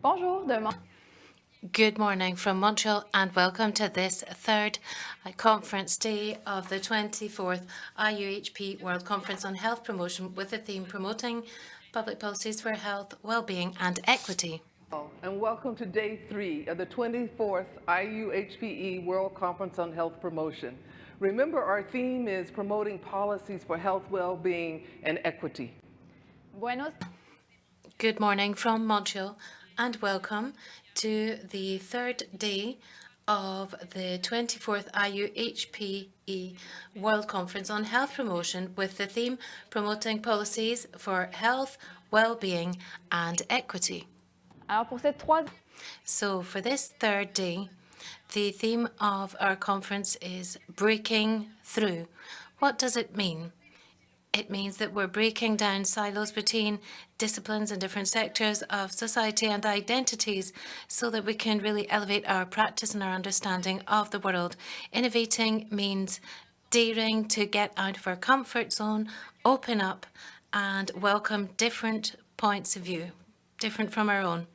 Bonjour de Mon- Good morning from Montreal and welcome to this third conference day of the 24th IUHP World Conference on Health Promotion with the theme Promoting Public Policies for Health, Wellbeing and Equity. And welcome to Day 3 of the 24th IUHPE World Conference on Health Promotion. Remember, our theme is promoting policies for health, well-being, and equity. Buenos Good morning from Montreal and welcome to the third day of the 24th IUHPE World Conference on Health Promotion with the theme Promoting Policies for Health, Wellbeing and Equity. Alors pour cette troisième So for this third day, the theme of our conference is Breaking Through. What does it mean? It means that we're breaking down silos between disciplines and different sectors of society and identities so that we can really elevate our practice and our understanding of the world. Innovating means daring to get out of our comfort zone, open up, and welcome different points of view, different from our own.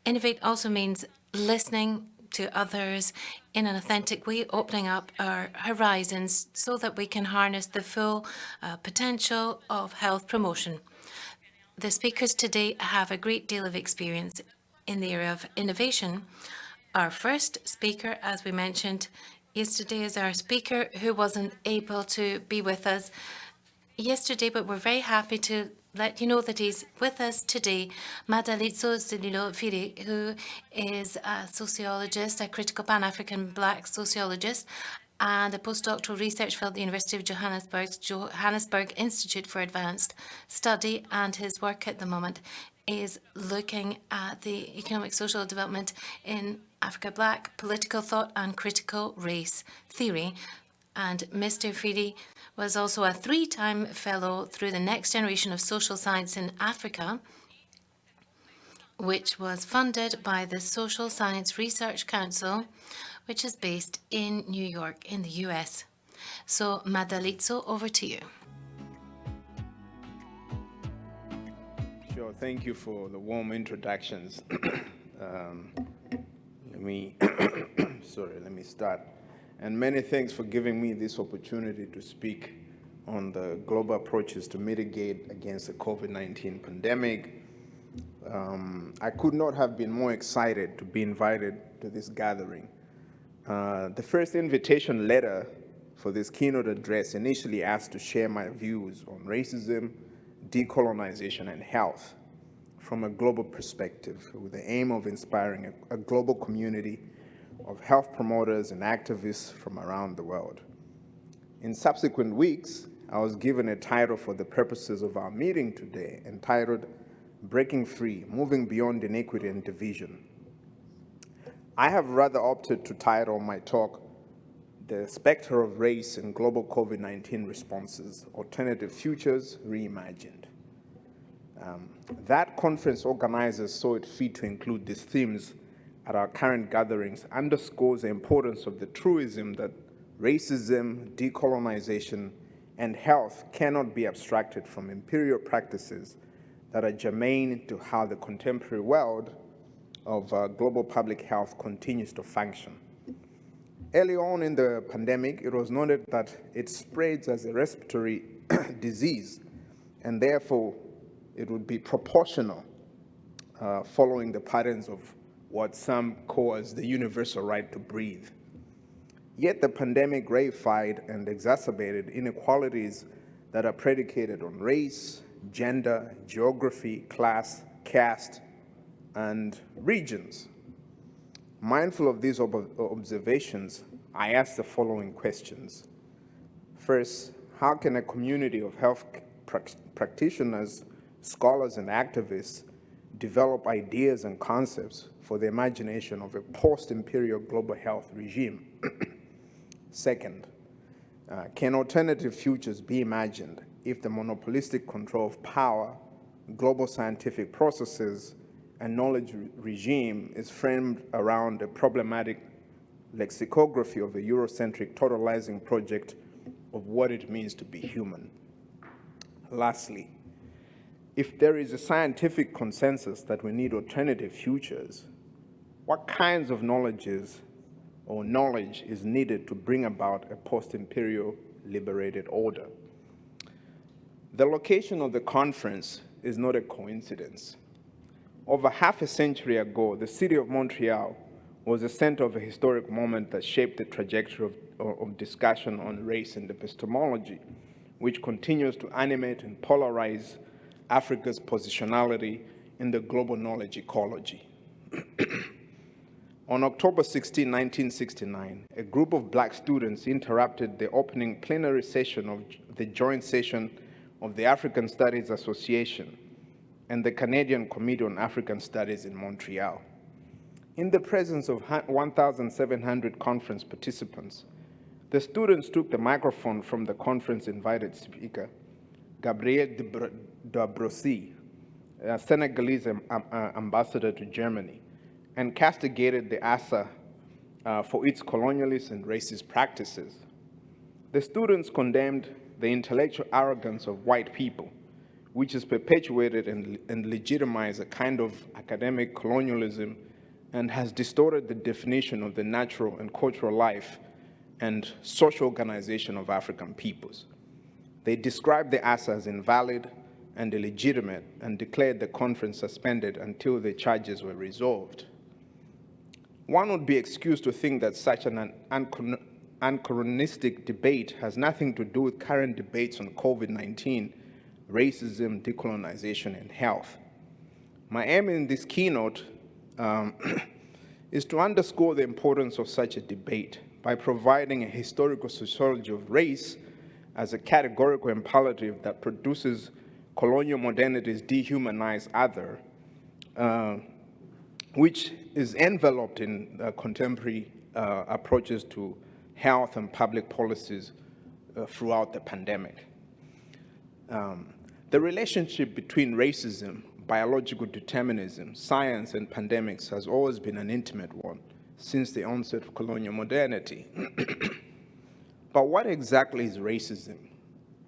Innovate also means listening to others in an authentic way, opening up our horizons so that we can harness the full potential of health promotion. The speakers today have a great deal of experience in the area of innovation. Our first speaker, as we mentioned yesterday, is our speaker who wasn't able to be with us yesterday, but we're very happy to let you know that he's with us today, Madalitso Zililo Phiri, who is a sociologist, a critical Pan-African Black sociologist, and a postdoctoral research fellow at the University of Johannesburg's Johannesburg Institute for Advanced Study, and his work at the moment is looking at the economic social development in Africa, Black political thought and critical race theory. And Mr. Phiri was also a three-time fellow through the Next Generation of Social Science in Africa, which was funded by the Social Science Research Council, which is based in New York in the US. So, Madalitso, over to you. Sure, thank you for the warm introductions. Let me start. And many thanks for giving me this opportunity to speak on the global approaches to mitigate against the COVID-19 pandemic. I could not have been more excited to be invited to this gathering. The first invitation letter for this keynote address initially asked to share my views on racism, decolonization, and health from a global perspective with the aim of inspiring a global community of health promoters and activists from around the world. In subsequent weeks, I was given a title for the purposes of our meeting today, entitled Breaking Free, Moving Beyond Inequity and Division. I have rather opted to title my talk The Spectre of Race in Global COVID-19 Responses, Alternative Futures Reimagined. That conference organizers saw it fit to include these themes at our current gatherings underscores the importance of the truism that racism, decolonization, and health cannot be abstracted from imperial practices that are germane to how the contemporary world of global public health continues to function. Early on in the pandemic, it was noted that it spreads as a respiratory disease, and therefore it would be proportional following the patterns of what some call as the universal right to breathe. Yet the pandemic reified and exacerbated inequalities that are predicated on race, gender, geography, class, caste, and regions. Mindful of these observations, I asked the following questions. First, how can a community of health practitioners, scholars, and activists develop ideas and concepts for the imagination of a post-imperial global health regime? Second, can alternative futures be imagined if the monopolistic control of power, global scientific processes, and knowledge regime is framed around a problematic lexicography of the Eurocentric totalizing project of what it means to be human? Lastly, if there is a scientific consensus that we need alternative futures, what kinds of knowledge is needed to bring about a post-imperial liberated order? The location of the conference is not a coincidence. Over half a century ago, the city of Montreal was the center of a historic moment that shaped the trajectory of discussion on race and epistemology, which continues to animate and polarize Africa's positionality in the global knowledge ecology. On October 16, 1969, a group of Black students interrupted the opening plenary session of the joint session of the African Studies Association and the Canadian Committee on African Studies in Montreal. In the presence of 1,700 conference participants, the students took the microphone from the conference-invited speaker, Gabriel Dabrossi, a Senegalese ambassador to Germany, and castigated the ASA for its colonialist and racist practices. The students condemned the intellectual arrogance of white people, which has perpetuated and legitimized a kind of academic colonialism and has distorted the definition of the natural and cultural life and social organization of African peoples. They described the ASA as invalid and illegitimate and declared the conference suspended until the charges were resolved. One would be excused to think that such an anachronistic debate has nothing to do with current debates on COVID-19, racism, decolonization, and health. My aim in this keynote is to underscore the importance of such a debate by providing a historical sociology of race as a categorical imperative that produces colonial modernity's dehumanized other, which is enveloped in contemporary approaches to health and public policies throughout the pandemic. The relationship between racism, biological determinism, science, and pandemics has always been an intimate one since the onset of colonial modernity. But what exactly is racism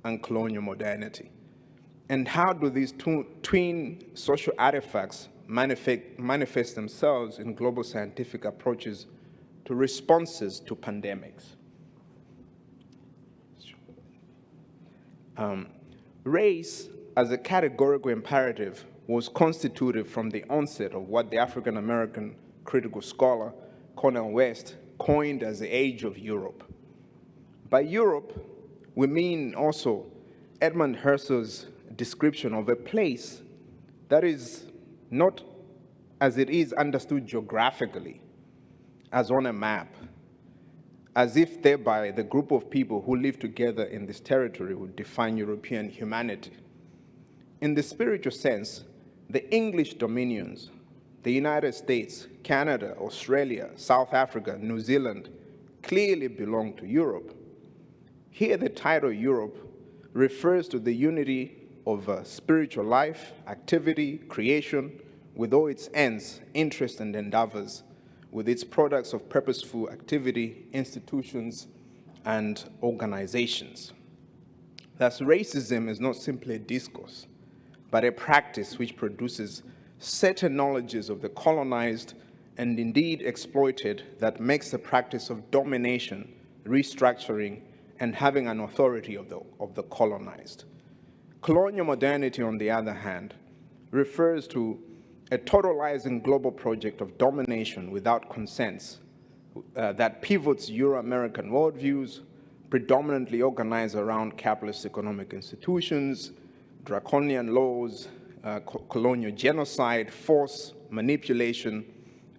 and colonial modernity? And how do these twin social artifacts manifest themselves in global scientific approaches to responses to pandemics? Race, as a categorical imperative, was constituted from the onset of what the African-American critical scholar Cornel West coined as the Age of Europe. By Europe, we mean also Edmund Husserl's description of a place that is not as it is understood geographically, as on a map, as if thereby the group of people who live together in this territory would define European humanity. In the spiritual sense, the English dominions, the United States, Canada, Australia, South Africa, New Zealand, clearly belong to Europe. Here, the title Europe refers to the unity of spiritual life, activity, creation, with all its ends, interests, and endeavors, with its products of purposeful activity, institutions, and organizations. Thus, racism is not simply a discourse, but a practice which produces certain knowledges of the colonized and indeed exploited that makes the practice of domination, restructuring, and having an authority of the colonized. Colonial modernity, on the other hand, refers to a totalizing global project of domination without consents that pivots Euro-American worldviews, predominantly organized around capitalist economic institutions, draconian laws, colonial genocide, force, manipulation,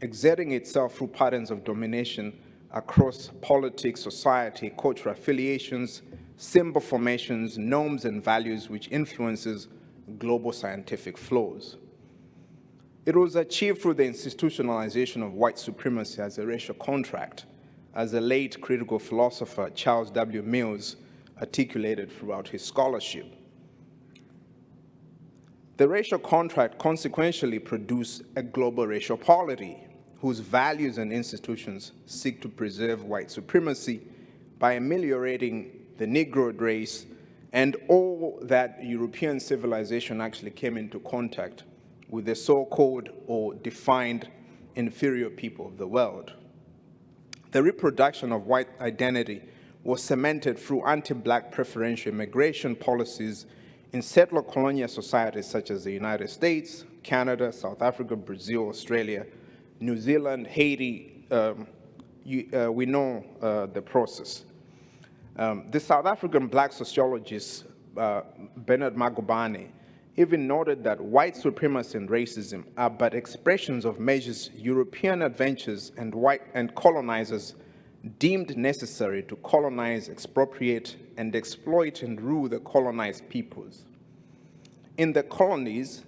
exerting itself through patterns of domination across politics, society, cultural affiliations, symbol formations, norms, and values which influences global scientific flows. It was achieved through the institutionalization of white supremacy as a racial contract, as the late critical philosopher Charles W. Mills articulated throughout his scholarship. The racial contract consequentially produced a global racial polity whose values and institutions seek to preserve white supremacy by ameliorating the Negroid race and all that European civilization actually came into contact with the so-called or defined inferior people of the world. The reproduction of white identity was cemented through anti-black preferential immigration policies in settler colonial societies such as the United States, Canada, South Africa, Brazil, Australia, New Zealand, Haiti. We know the process. The South African black sociologist Bernard Magubane even noted that white supremacy and racism are but expressions of measures European adventurers and colonizers deemed necessary to colonize, expropriate, and exploit and rule the colonized peoples. In the colonies,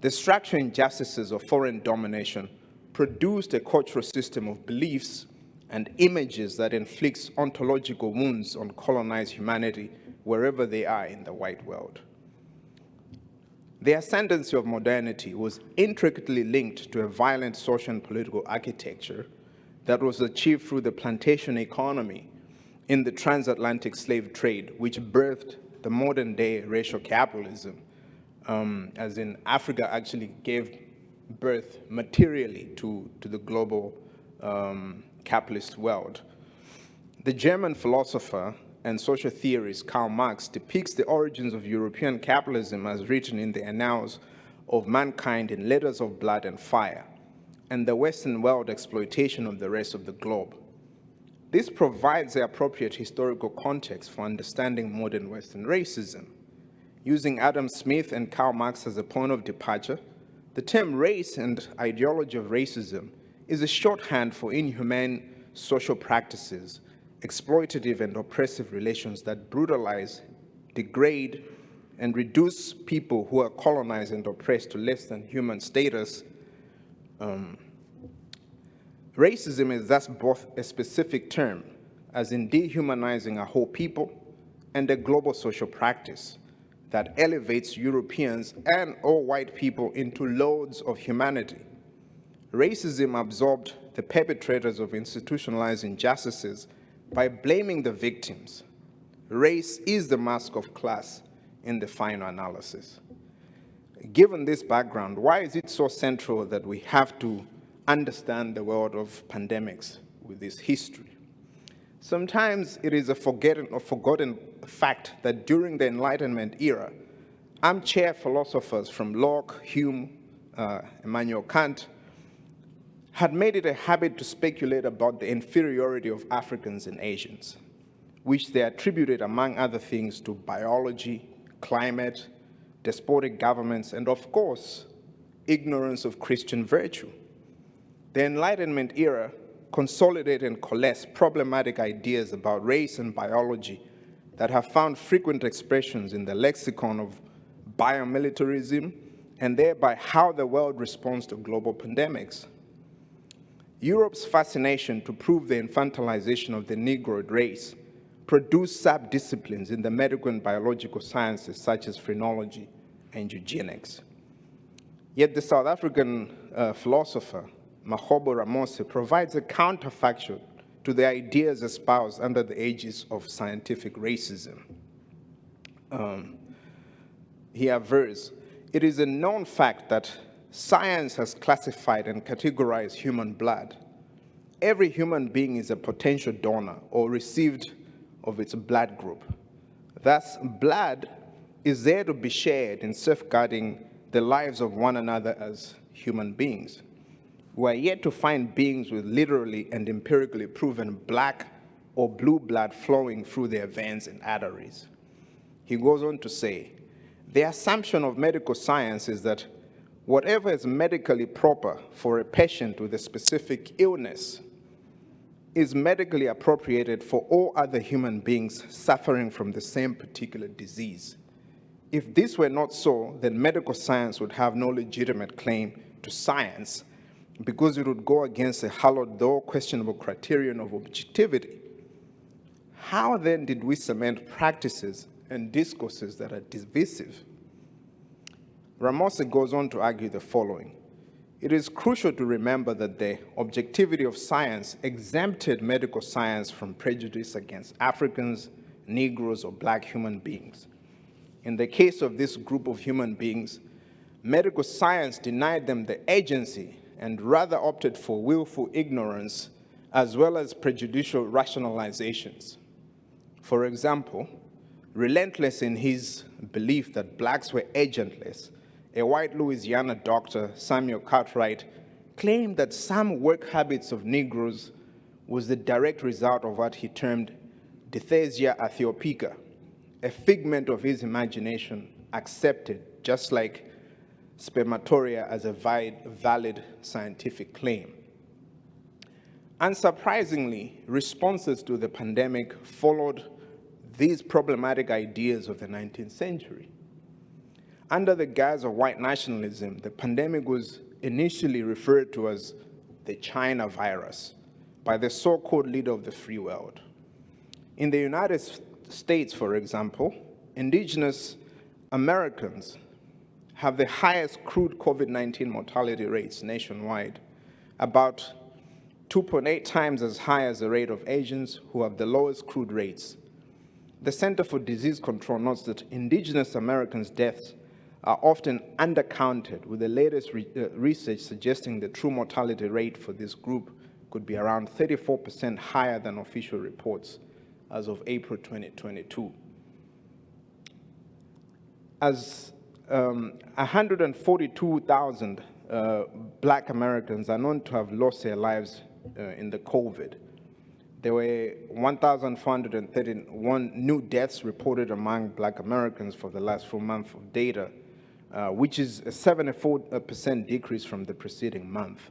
the structural injustices of foreign domination produced a cultural system of beliefs and images that inflicts ontological wounds on colonized humanity wherever they are in the white world. The ascendancy of modernity was intricately linked to a violent social and political architecture that was achieved through the plantation economy in the transatlantic slave trade, which birthed the modern-day racial capitalism, as in Africa actually gave birth materially to the global capitalist world. The German philosopher and social theorist Karl Marx depicts the origins of European capitalism as written in the annals of mankind in letters of blood and fire, and the Western world exploitation of the rest of the globe. This provides the appropriate historical context for understanding modern Western racism. Using Adam Smith and Karl Marx as a point of departure, the term race and ideology of racism is a shorthand for inhumane social practices, exploitative and oppressive relations that brutalize, degrade, and reduce people who are colonized and oppressed to less than human status. Racism is thus both a specific term, as in dehumanizing a whole people, and a global social practice that elevates Europeans and all white people into loads of humanity. Racism absorbed the perpetrators of institutionalized injustices by blaming the victims. Race is the mask of class in the final analysis. Given this background, why is it so central that we have to understand the world of pandemics with this history? Sometimes it is a forgotten fact that during the Enlightenment era, armchair philosophers from Locke, Hume, Immanuel Kant, had made it a habit to speculate about the inferiority of Africans and Asians, which they attributed, among other things, to biology, climate, despotic governments, and of course, ignorance of Christian virtue. The Enlightenment era consolidated and coalesced problematic ideas about race and biology that have found frequent expressions in the lexicon of biomilitarism and thereby how the world responds to global pandemics. Europe's fascination to prove the infantilization of the Negroid race produced sub-disciplines in the medical and biological sciences such as phrenology and eugenics. Yet the South African philosopher Mahobo Ramose provides a counterfactual to the ideas espoused under the aegis of scientific racism. He avers, "It is a known fact that science has classified and categorized human blood. Every human being is a potential donor or received of its blood group. Thus, blood is there to be shared in safeguarding the lives of one another as human beings. We are yet to find beings with literally and empirically proven black or blue blood flowing through their veins and arteries." He goes on to say, "The assumption of medical science is that whatever is medically proper for a patient with a specific illness is medically appropriated for all other human beings suffering from the same particular disease. If this were not so, then medical science would have no legitimate claim to science because it would go against a hallowed though questionable criterion of objectivity. How then did we cement practices and discourses that are divisive?" Ramose goes on to argue the following. "It is crucial to remember that the objectivity of science exempted medical science from prejudice against Africans, Negroes, or black human beings. In the case of this group of human beings, medical science denied them the agency and rather opted for willful ignorance as well as prejudicial rationalizations. For example, relentless in his belief that blacks were agentless, a white Louisiana doctor, Samuel Cartwright, claimed that some work habits of Negroes was the direct result of what he termed dithesia aethiopica, a figment of his imagination accepted just like spermatoria as a valid scientific claim. Unsurprisingly, responses to the pandemic followed these problematic ideas of the 19th century. Under the guise of white nationalism, the pandemic was initially referred to as the China virus by the so-called leader of the free world. In the United States, for example, indigenous Americans have the highest crude COVID-19 mortality rates nationwide, about 2.8 times as high as the rate of Asians, who have the lowest crude rates. The Center for Disease Control notes that indigenous Americans' deaths are often undercounted, with the latest research suggesting the true mortality rate for this group could be around 34% higher than official reports as of April 2022. As 142,000 Black Americans are known to have lost their lives in the COVID. There were 1,431 new deaths reported among Black Americans for the last 4 months of data, which is a 74% decrease from the preceding month.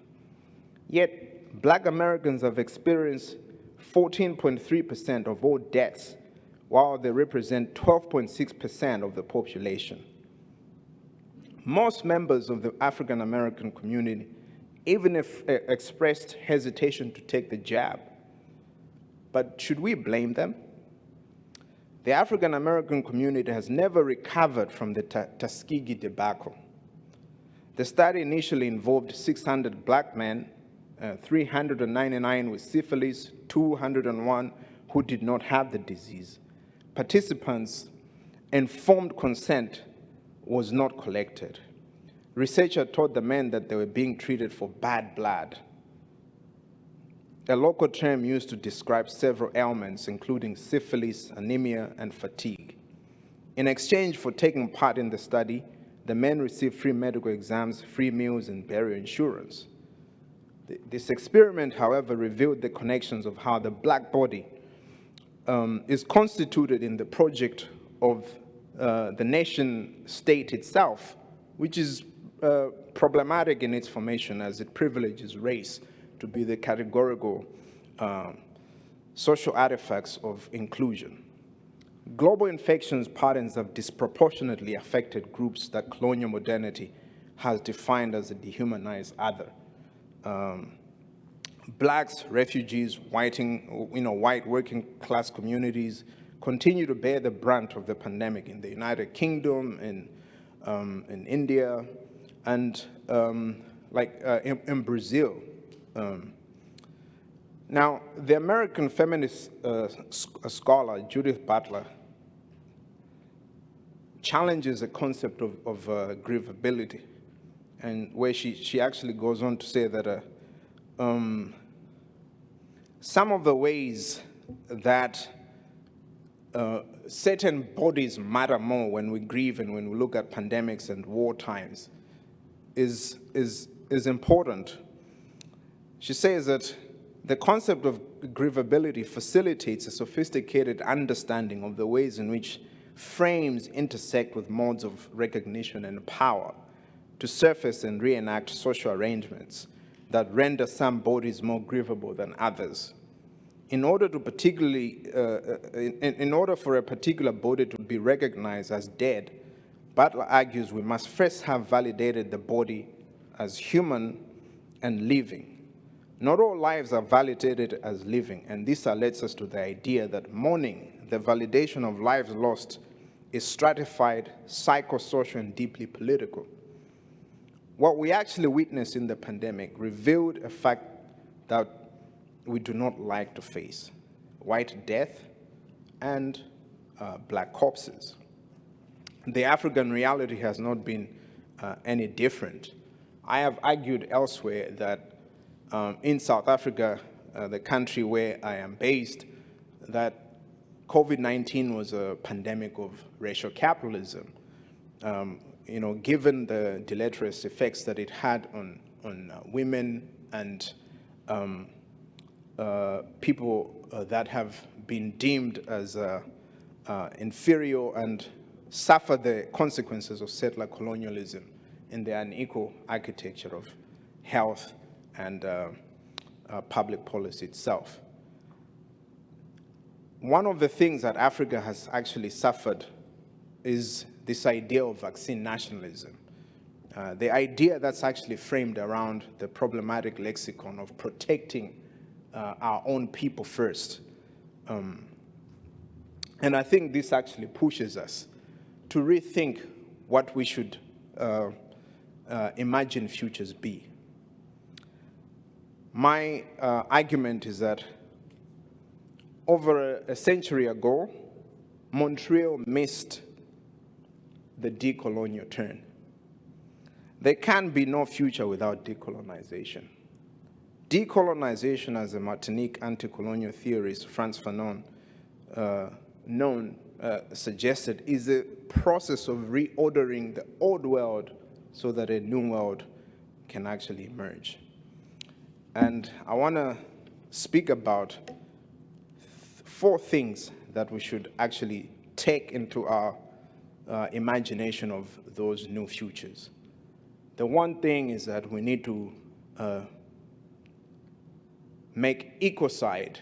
Yet, Black Americans have experienced 14.3% of all deaths, while they represent 12.6% of the population. Most members of the African American community, even if expressed hesitation to take the jab. But should we blame them? The African American community has never recovered from the Tuskegee debacle. The study initially involved 600 Black men, 399 with syphilis, 201 who did not have the disease. Participants' informed consent was not collected. Researchers told the men that they were being treated for bad blood, a local term used to describe several ailments, including syphilis, anemia, and fatigue. In exchange for taking part in the study, the men received free medical exams, free meals, and burial insurance. This experiment, however, revealed the connections of how the Black body is constituted in the project of the nation state itself, which is problematic in its formation as it privileges race to be the categorical social artifacts of inclusion. Global infections patterns have disproportionately affected groups that colonial modernity has defined as a dehumanized other. Blacks, refugees, white working class communities continue to bear the brunt of the pandemic in the United Kingdom, in India, and in Brazil. Now, the American feminist scholar Judith Butler challenges the concept of grievability, and where she actually goes on to say that some of the ways that certain bodies matter more when we grieve and when we look at pandemics and war times is important. She says that the concept of grievability facilitates a sophisticated understanding of the ways in which frames intersect with modes of recognition and power to surface and reenact social arrangements that render some bodies more grievable than others. In order for a particular body to be recognized as dead, Butler argues we must first have validated the body as human and living. Not all lives are validated as living, and this leads us to the idea that mourning, the validation of lives lost, is stratified, psychosocial, and deeply political. What we actually witnessed in the pandemic revealed a fact that we do not like to face: white death and Black corpses. the African reality has not been any different. I have argued elsewhere that in South Africa, the country where I am based, that COVID-19 was a pandemic of racial capitalism. Given the deleterious effects that it had on women and people that have been deemed as inferior and suffer the consequences of settler colonialism in the unequal architecture of health and public policy itself. One of the things that Africa has actually suffered is this idea of vaccine nationalism. The idea that's actually framed around the problematic lexicon of protecting our own people first. And I think this actually pushes us to rethink what we should imagine futures be. My argument is that over a century ago, Montreal missed the decolonial turn. There can be no future without decolonization. Decolonization, as the Martinique anti-colonial theorist Frantz Fanon suggested, is a process of reordering the old world so that a new world can actually emerge. And I want to speak about 4 things that we should actually take into our imagination of those new futures. The one thing is that we need to make ecocide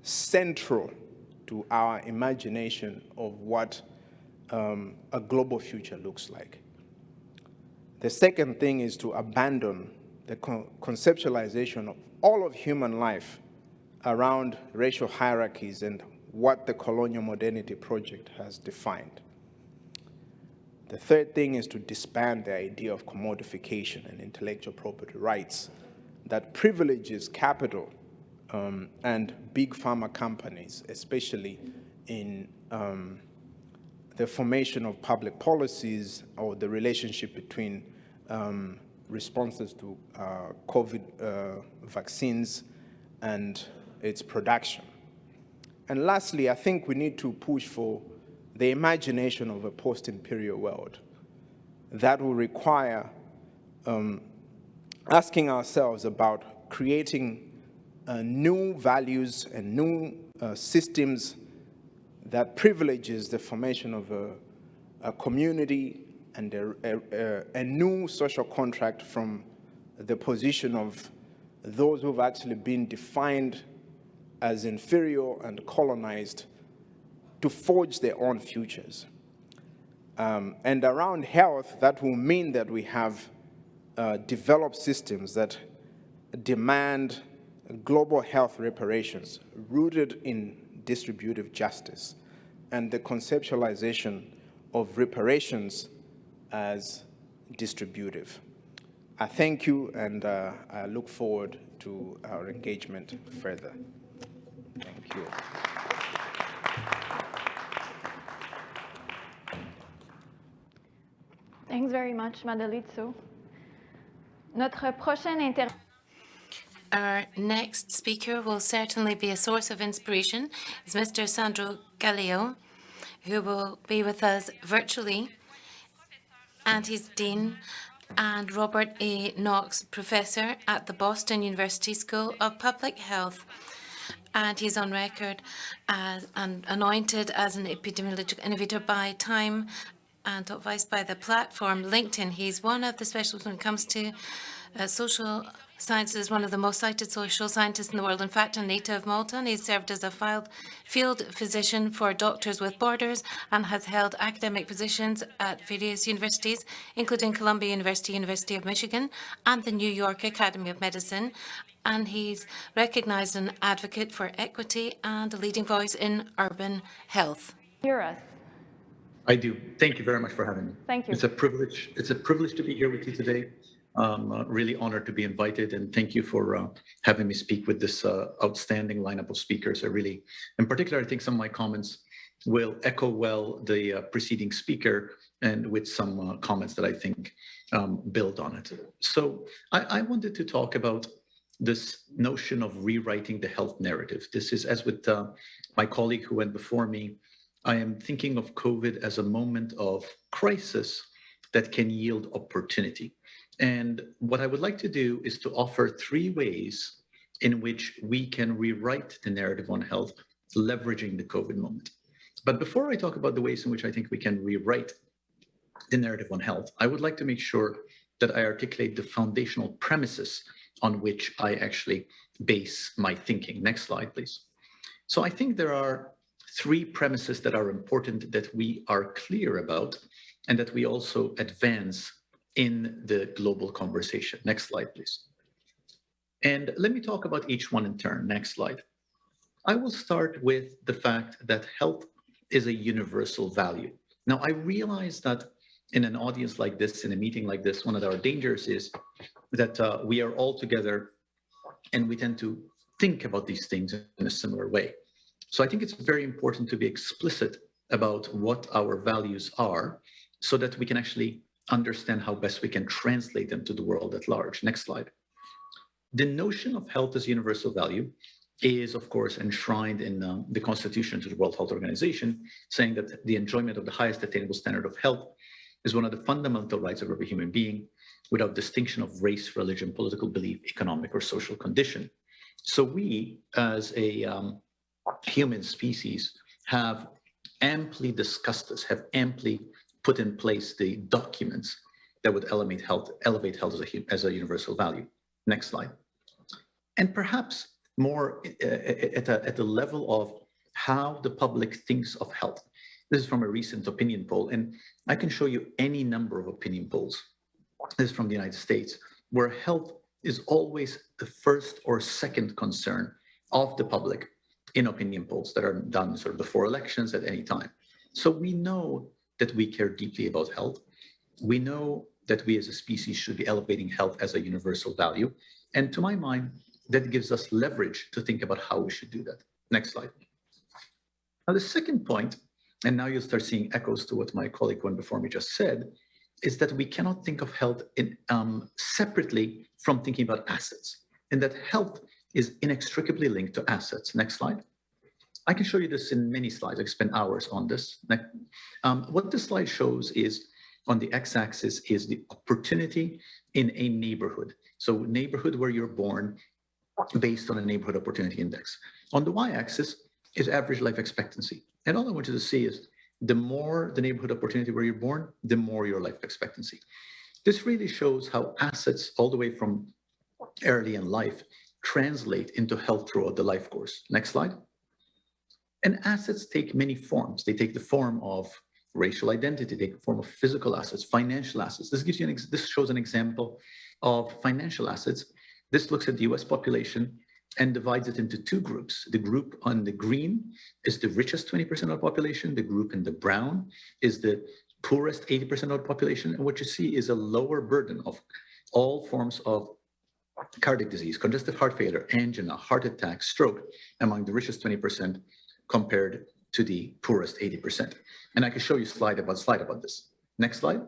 central to our imagination of what a global future looks like. The second thing is to abandon the conceptualization of all of human life around racial hierarchies and what the colonial modernity project has defined. The third thing is to disband the idea of commodification and intellectual property rights that privileges capital and big pharma companies, especially in the formation of public policies or the relationship between responses to COVID vaccines and its production. And lastly, I think we need to push for the imagination of a post-imperial world that will require asking ourselves about creating new values and new systems that privileges the formation of a community and a new social contract from the position of those who've actually been defined as inferior and colonized to forge their own futures. And around health, that will mean that we have developed systems that demand global health reparations rooted in distributive justice and the conceptualization of reparations as distributive. I thank you, and I look forward to our engagement further. Thank you. Thanks very much, Madalitso. Notre prochain intervenant. Our next speaker will certainly be a source of inspiration, is Mr. Sandro Galea, who will be with us virtually, and he's Dean and Robert A. Knox Professor at the Boston University School of Public Health. And he's on record as anointed as an epidemiological innovator by Time and advised by the platform LinkedIn. He's one of the specialists when it comes to social sciences, one of the most cited social scientists in the world. In fact, a native of Malta, and he's served as a field physician for Doctors with Borders and has held academic positions at various universities, including Columbia University, University of Michigan, and the New York Academy of Medicine. And he's recognized an advocate for equity and a leading voice in urban health. Hear us. I do. Thank you very much for having me. Thank you. It's a privilege. It's a privilege to be here with you today. Really honored to be invited, and thank you for having me speak with this outstanding lineup of speakers. In particular, I think some of my comments will echo well the preceding speaker and with some comments that I think build on it. So I wanted to talk about this notion of rewriting the health narrative. This is, as with my colleague who went before me, I am thinking of COVID as a moment of crisis that can yield opportunity. And what I would like to do is to offer 3 ways in which we can rewrite the narrative on health, leveraging the COVID moment. But before I talk about the ways in which I think we can rewrite the narrative on health, I would like to make sure that I articulate the foundational premises on which I actually base my thinking. Next slide, please. So I think there are 3 premises that are important that we are clear about and that we also advance in the global conversation. Next slide, please. And let me talk about each one in turn. Next slide. I will start with the fact that health is a universal value. Now, I realize that in an audience like this, in a meeting like this, one of our dangers is that we are all together and we tend to think about these things in a similar way. So I think it's very important to be explicit about what our values are so that we can actually understand how best we can translate them to the world at large. Next slide. The notion of health as universal value is, of course, enshrined in the Constitution to the World Health Organization, saying that the enjoyment of the highest attainable standard of health is one of the fundamental rights of every human being, without distinction of race, religion, political belief, economic or social condition. So we, as a human species, have amply discussed this, have amply put in place the documents that would elevate health as a universal value. Next slide. And perhaps more at the level of how the public thinks of health. This is from a recent opinion poll, and I can show you any number of opinion polls. This is from the United States, where health is always the first or second concern of the public in opinion polls that are done sort of before elections at any time. So we know that we care deeply about health. We know that we as a species should be elevating health as a universal value. And to my mind, that gives us leverage to think about how we should do that. Next slide. Now, the second point, and now you'll start seeing echoes to what my colleague one before me just said, is that we cannot think of health separately from thinking about assets, and that health is inextricably linked to assets. Next slide. I can show you this in many slides. I can spend hours on this. What this slide shows is, on the x-axis is the opportunity in a neighborhood. So neighborhood where you're born based on a neighborhood opportunity index. On the y-axis is average life expectancy. And all I want you to see is the more the neighborhood opportunity where you're born, the more your life expectancy. This really shows how assets all the way from early in life translate into health throughout the life course. Next slide. And assets take many forms. They take the form of racial identity, they take the form of physical assets, financial assets. This gives you this shows an example of financial assets. This looks at the US population and divides it into 2 groups. The group on the green is the richest 20% of the population. The group in the brown is the poorest 80% of the population. And what you see is a lower burden of all forms of cardiac disease, congestive heart failure, angina, heart attack, stroke among the richest 20% compared to the poorest 80%. And I can show you slide about this. Next slide.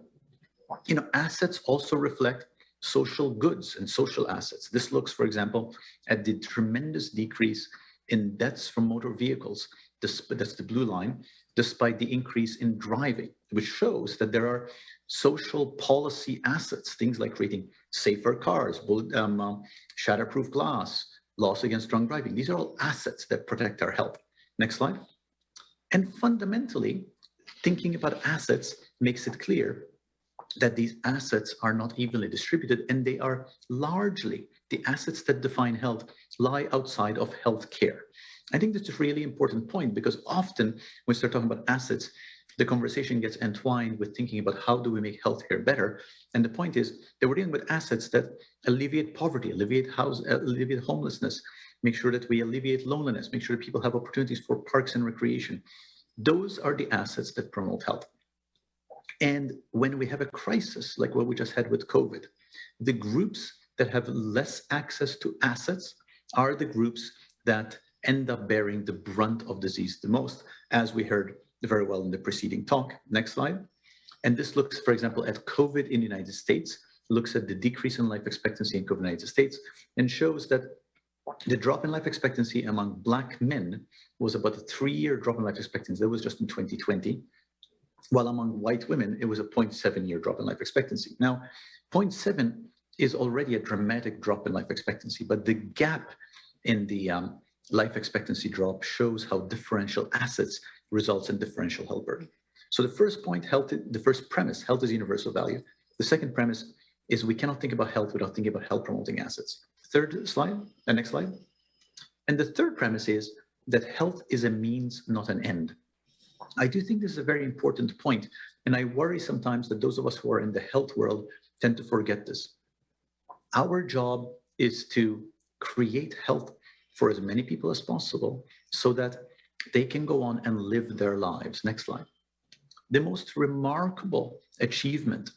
You know, assets also reflect social goods and social assets. This looks, for example, at the tremendous decrease in deaths from motor vehicles. That's the blue line, despite the increase in driving, which shows that there are social policy assets, things like creating safer cars, shatterproof glass, laws against drunk driving. These are all assets that protect our health. Next slide. And fundamentally, thinking about assets makes it clear that these assets are not evenly distributed, and they are largely the assets that define health lie outside of healthcare. I think that's a really important point, because often when we start talking about assets, the conversation gets entwined with thinking about how do we make healthcare better. And the point is that we're dealing with assets that alleviate poverty, alleviate homelessness, make sure that we alleviate loneliness, make sure that people have opportunities for parks and recreation. Those are the assets that promote health. And when we have a crisis like what we just had with COVID, the groups that have less access to assets are the groups that end up bearing the brunt of disease the most, as we heard very well in the preceding talk. Next slide. And this looks, for example, at COVID in the United States, looks at the decrease in life expectancy in COVID in the United States, and shows that the drop in life expectancy among Black men was about a 3-year drop in life expectancy. That was just in 2020. While among white women, it was a 0.7-year drop in life expectancy. Now, 0.7 is already a dramatic drop in life expectancy, but the gap in the life expectancy drop shows how differential assets results in differential health burden. So the first point, the first premise, health is universal value. The second premise is we cannot think about health without thinking about health promoting assets. Third slide, the next slide. And the third premise is that health is a means, not an end. I do think this is a very important point, and I worry sometimes that those of us who are in the health world tend to forget this. Our job is to create health for as many people as possible so that they can go on and live their lives. Next slide. The most remarkable achievement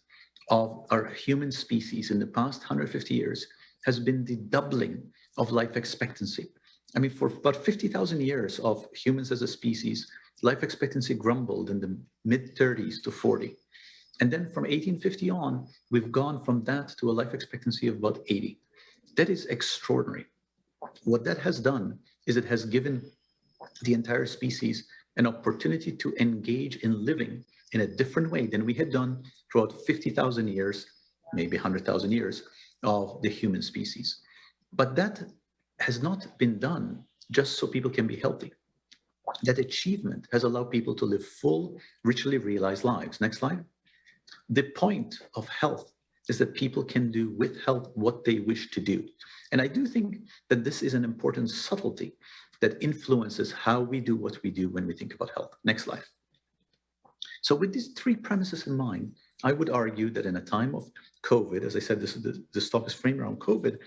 of our human species in the past 150 years has been the doubling of life expectancy. I mean, for about 50,000 years of humans as a species, life expectancy grumbled in the mid-30s to 40. And then from 1850 on, we've gone from that to a life expectancy of about 80. That is extraordinary. What that has done is it has given the entire species an opportunity to engage in living in a different way than we had done throughout 50,000 years, maybe 100,000 years of the human species. But that has not been done just so people can be healthy. That achievement has allowed people to live full, richly realized lives. Next slide. The point of health is that people can do with health what they wish to do. And I do think that this is an important subtlety that influences how we do what we do when we think about health. Next slide. So with these three premises in mind, I would argue that in a time of COVID, as I said, this talk is framed around COVID,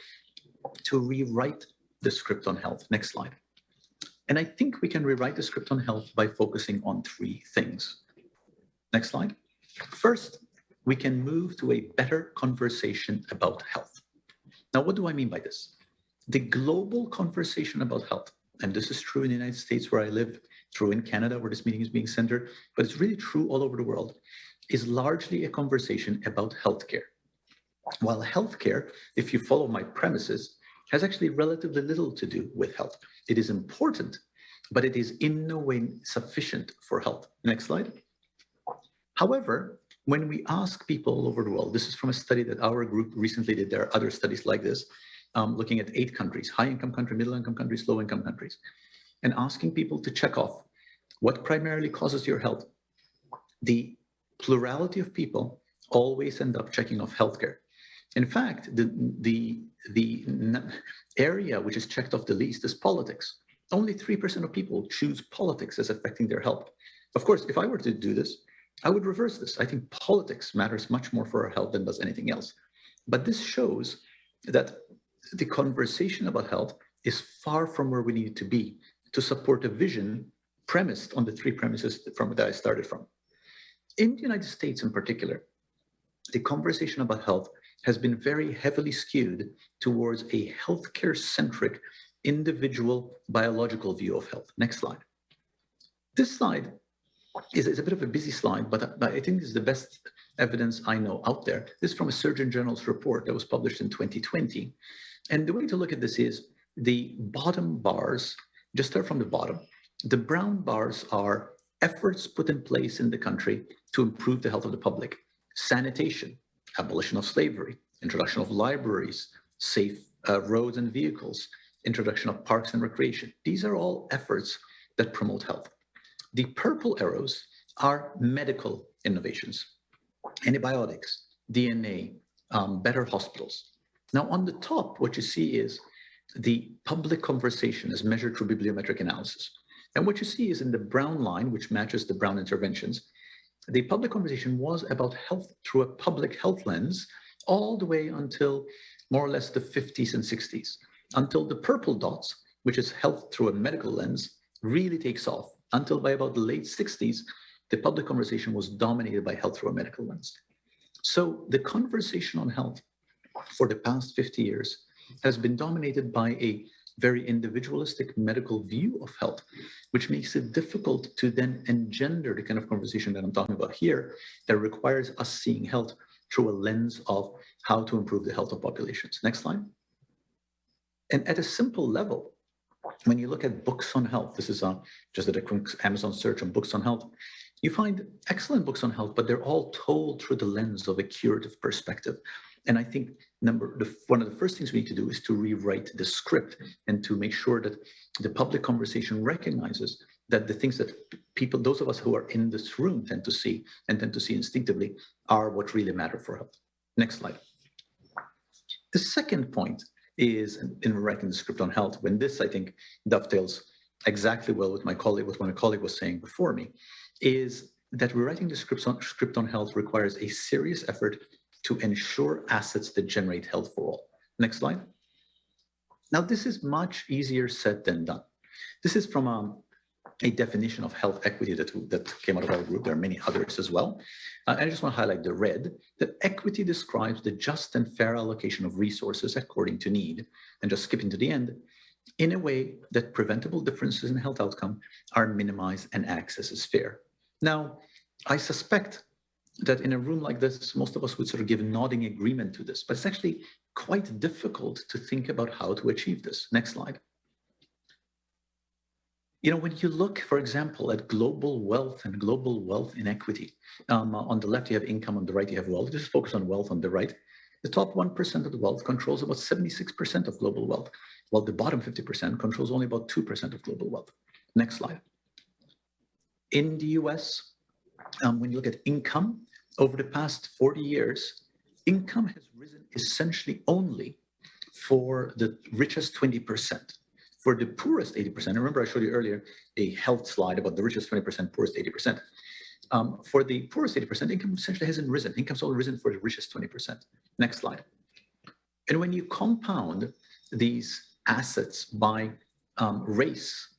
to rewrite the script on health. Next slide. And I think we can rewrite the script on health by focusing on three things. Next slide. First, we can move to a better conversation about health. Now, what do I mean by this? The global conversation about health, and this is true in the United States where I live, true in Canada where this meeting is being centered, but it's really true all over the world, is largely a conversation about healthcare. While healthcare, if you follow my premises, has actually relatively little to do with health. It is important, but it is in no way sufficient for health. Next slide. However, when we ask people all over the world, this is from a study that our group recently did, there are other studies like this, looking at 8 countries, high-income countries, middle-income countries, low-income countries, and asking people to check off what primarily causes your health. The plurality of people always end up checking off healthcare. In fact, the area which is checked off the least is politics. Only 3% of people choose politics as affecting their health. Of course, if I were to do this, I would reverse this. I think politics matters much more for our health than does anything else. But this shows that the conversation about health is far from where we need to be to support a vision premised on the 3 premises that I started from. In the United States in particular, the conversation about health has been very heavily skewed towards a healthcare-centric, individual, biological view of health. Next slide. This slide is a bit of a busy slide, but I think this is the best evidence I know out there. This is from a Surgeon General's report that was published in 2020. And the way to look at this is the bottom bars, just start from the bottom. The brown bars are efforts put in place in the country to improve the health of the public. Sanitation, abolition of slavery, introduction of libraries, safe roads and vehicles, introduction of parks and recreation. These are all efforts that promote health. The purple arrows are medical innovations, antibiotics, DNA, better hospitals. Now on the top, what you see is the public conversation as measured through bibliometric analysis. And what you see is in the brown line, which matches the brown interventions, the public conversation was about health through a public health lens all the way until more or less the 50s and 60s, until the purple dots, which is health through a medical lens, really takes off. Until by about the late 60s, the public conversation was dominated by health through a medical lens. So the conversation on health for the past 50 years has been dominated by a very individualistic medical view of health, which makes it difficult to then engender the kind of conversation that I'm talking about here that requires us seeing health through a lens of how to improve the health of populations. Next slide. And at a simple level, when you look at books on health, this is just a quick Amazon search on books on health, you find excellent books on health, but they're all told through the lens of a curative perspective. And I think one of the first things we need to do is to rewrite the script and to make sure that the public conversation recognizes that the things that people, those of us who are in this room tend to see instinctively are what really matter for health. Next slide. The second point is in writing the script on health, when this, I think, dovetails exactly well with what my colleague was saying before me, is that rewriting the script on health requires a serious effort to ensure assets that generate health for all. Next slide. Now, this is much easier said than done. This is from a definition of health equity that came out of our group. There are many others as well. I just want to highlight the red, that equity describes the just and fair allocation of resources according to need, and just skipping to the end, in a way that preventable differences in health outcome are minimized and access is fair. Now, I suspect that in a room like this, most of us would sort of give nodding agreement to this, but it's actually quite difficult to think about how to achieve this. Next slide. You know, when you look, for example, at global wealth and global wealth inequity, on the left you have income, on the right you have wealth. Just focus on wealth on the right. The top 1% of the wealth controls about 76% of global wealth, while the bottom 50% controls only about 2% of global wealth. Next slide. In the US, when you look at income, over the past 40 years, income has risen essentially only for the richest 20%. For the poorest 80%, remember I showed you earlier a health slide about the richest 20%, poorest 80%. For the poorest 80%, income essentially hasn't risen. Income's only risen for the richest 20%. Next slide. And when you compound these assets by race,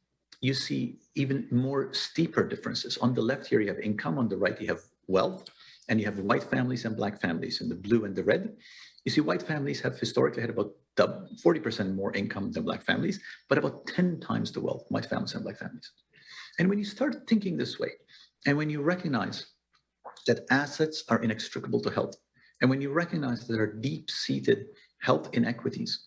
you see even more steeper differences. On the left here, you have income. On the right, you have wealth. And you have white families and black families in the blue and the red. You see, white families have historically had about 40% more income than black families, but about 10 times the wealth, white families and black families. And when you start thinking this way, and when you recognize that assets are inextricable to health, and when you recognize that there are deep-seated health inequities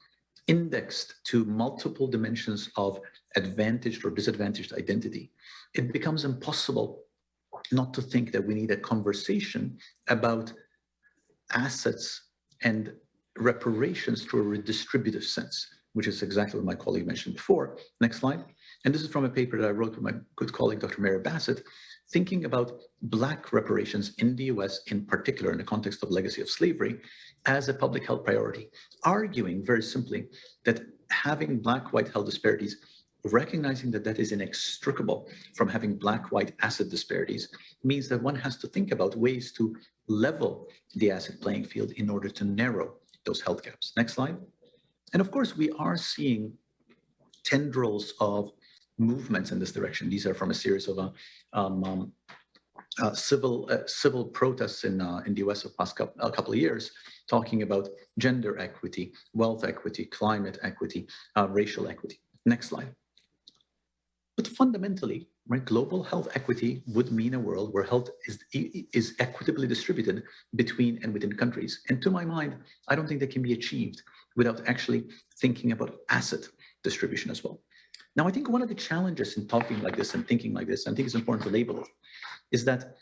indexed to multiple dimensions of advantaged or disadvantaged identity, it becomes impossible not to think that we need a conversation about assets and reparations through a redistributive sense, which is exactly what my colleague mentioned before. Next slide. And this is from a paper that I wrote with my good colleague, Dr. Mary Bassett, thinking about Black reparations in the US, in particular in the context of legacy of slavery, as a public health priority, arguing very simply that having Black-white health disparities, recognizing that that is inextricable from having Black-white asset disparities, means that one has to think about ways to level the asset playing field in order to narrow those health gaps. Next slide. And of course, we are seeing tendrils of movements in this direction. These are from a series of civil protests in the US of the past couple of years, talking about gender equity, wealth equity, climate equity, racial equity. Next slide. But fundamentally, right, global health equity would mean a world where health is equitably distributed between and within countries. And to my mind, I don't think that can be achieved without actually thinking about asset distribution as well. Now, I think one of the challenges in talking like this and thinking like this, I think it's important to label it, is that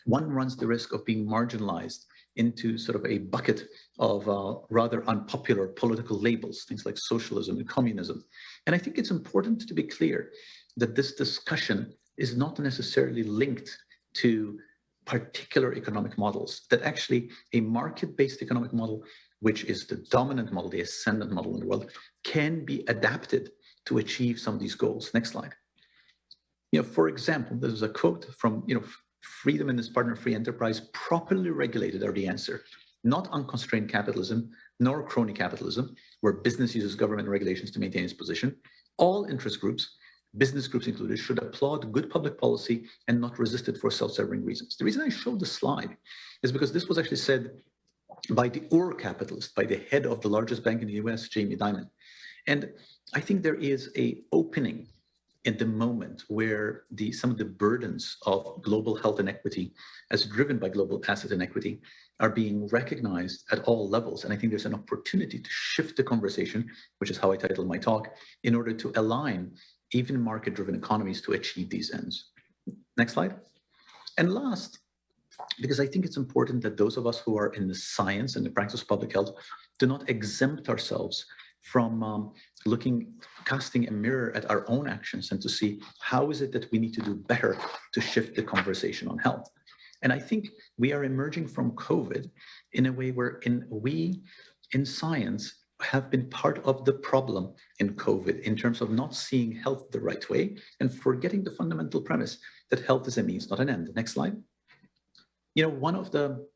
one runs the risk of being marginalized into sort of a bucket of rather unpopular political labels, things like socialism and communism. And I think it's important to be clear that this discussion is not necessarily linked to particular economic models, that actually a market-based economic model, which is the dominant model, the ascendant model in the world, can be adapted to achieve some of these goals. Next slide. You know, for example, there's a quote from, freedom in this partner-free enterprise properly regulated are the answer, not unconstrained capitalism, nor crony capitalism, where business uses government regulations to maintain its position. All interest groups, business groups included, should applaud good public policy and not resist it for self-serving reasons. The reason I showed the slide is because this was actually said by the capitalist, by the head of the largest bank in the US, Jamie Dimon. And I think there is a opening in the moment where some of the burdens of global health inequity, as driven by global asset inequity, are being recognized at all levels. And I think there's an opportunity to shift the conversation, which is how I titled my talk, in order to align even market-driven economies to achieve these ends. Next slide. And last, because I think it's important that those of us who are in the science and the practice of public health do not exempt ourselves from casting a mirror at our own actions and to see how is it that we need to do better to shift the conversation on health. And I think we are emerging from COVID in a way where we in science have been part of the problem in COVID in terms of not seeing health the right way and forgetting the fundamental premise that health is a means, not an end. Next slide. You know, one of the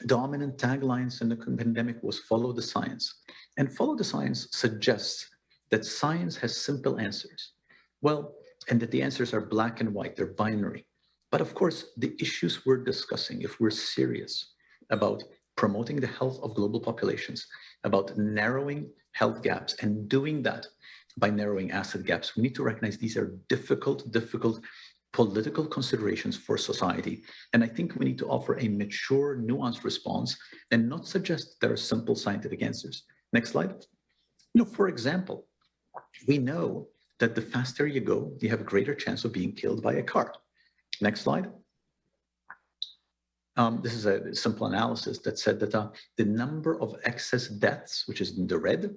dominant taglines in the pandemic was follow the science. And follow the science suggests that science has simple answers. Well, and that the answers are black and white, they're binary. But of course, the issues we're discussing, if we're serious about promoting the health of global populations, about narrowing health gaps and doing that by narrowing asset gaps, we need to recognize these are difficult political considerations for society. And I think we need to offer a mature, nuanced response and not suggest there are simple scientific answers. Next slide. You know, for example, we know that the faster you go, you have a greater chance of being killed by a car. Next slide. This is a simple analysis that said that the number of excess deaths, which is in the red,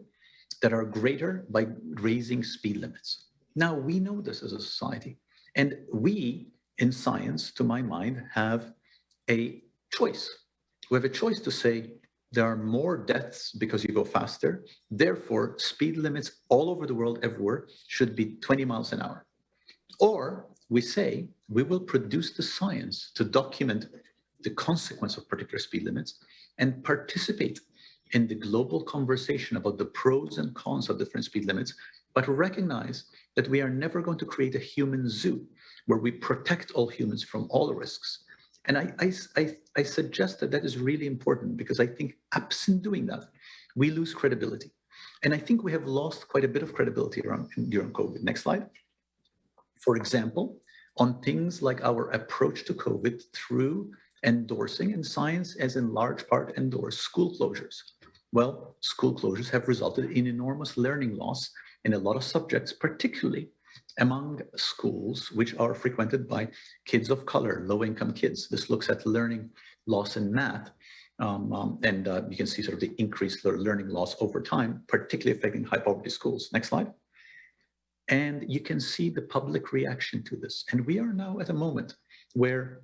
that are greater by raising speed limits. Now, we know this as a society. And we, in science, to my mind, have a choice. We have a choice to say there are more deaths because you go faster. Therefore, speed limits all over the world, everywhere, should be 20 miles an hour. Or we say we will produce the science to document the consequence of particular speed limits and participate in the global conversation about the pros and cons of different speed limits, but recognize that we are never going to create a human zoo where we protect all humans from all risks. And I suggest that that is really important because I think absent doing that, we lose credibility. And I think we have lost quite a bit of credibility during COVID. Next slide. For example, on things like our approach to COVID through endorsing, and science as in large part endorsed, school closures. Well, school closures have resulted in enormous learning loss in a lot of subjects, particularly among schools which are frequented by kids of color, low-income kids. This looks at learning loss in math, and you can see sort of the increased learning loss over time, particularly affecting high-poverty schools. Next slide. And you can see the public reaction to this. And we are now at a moment where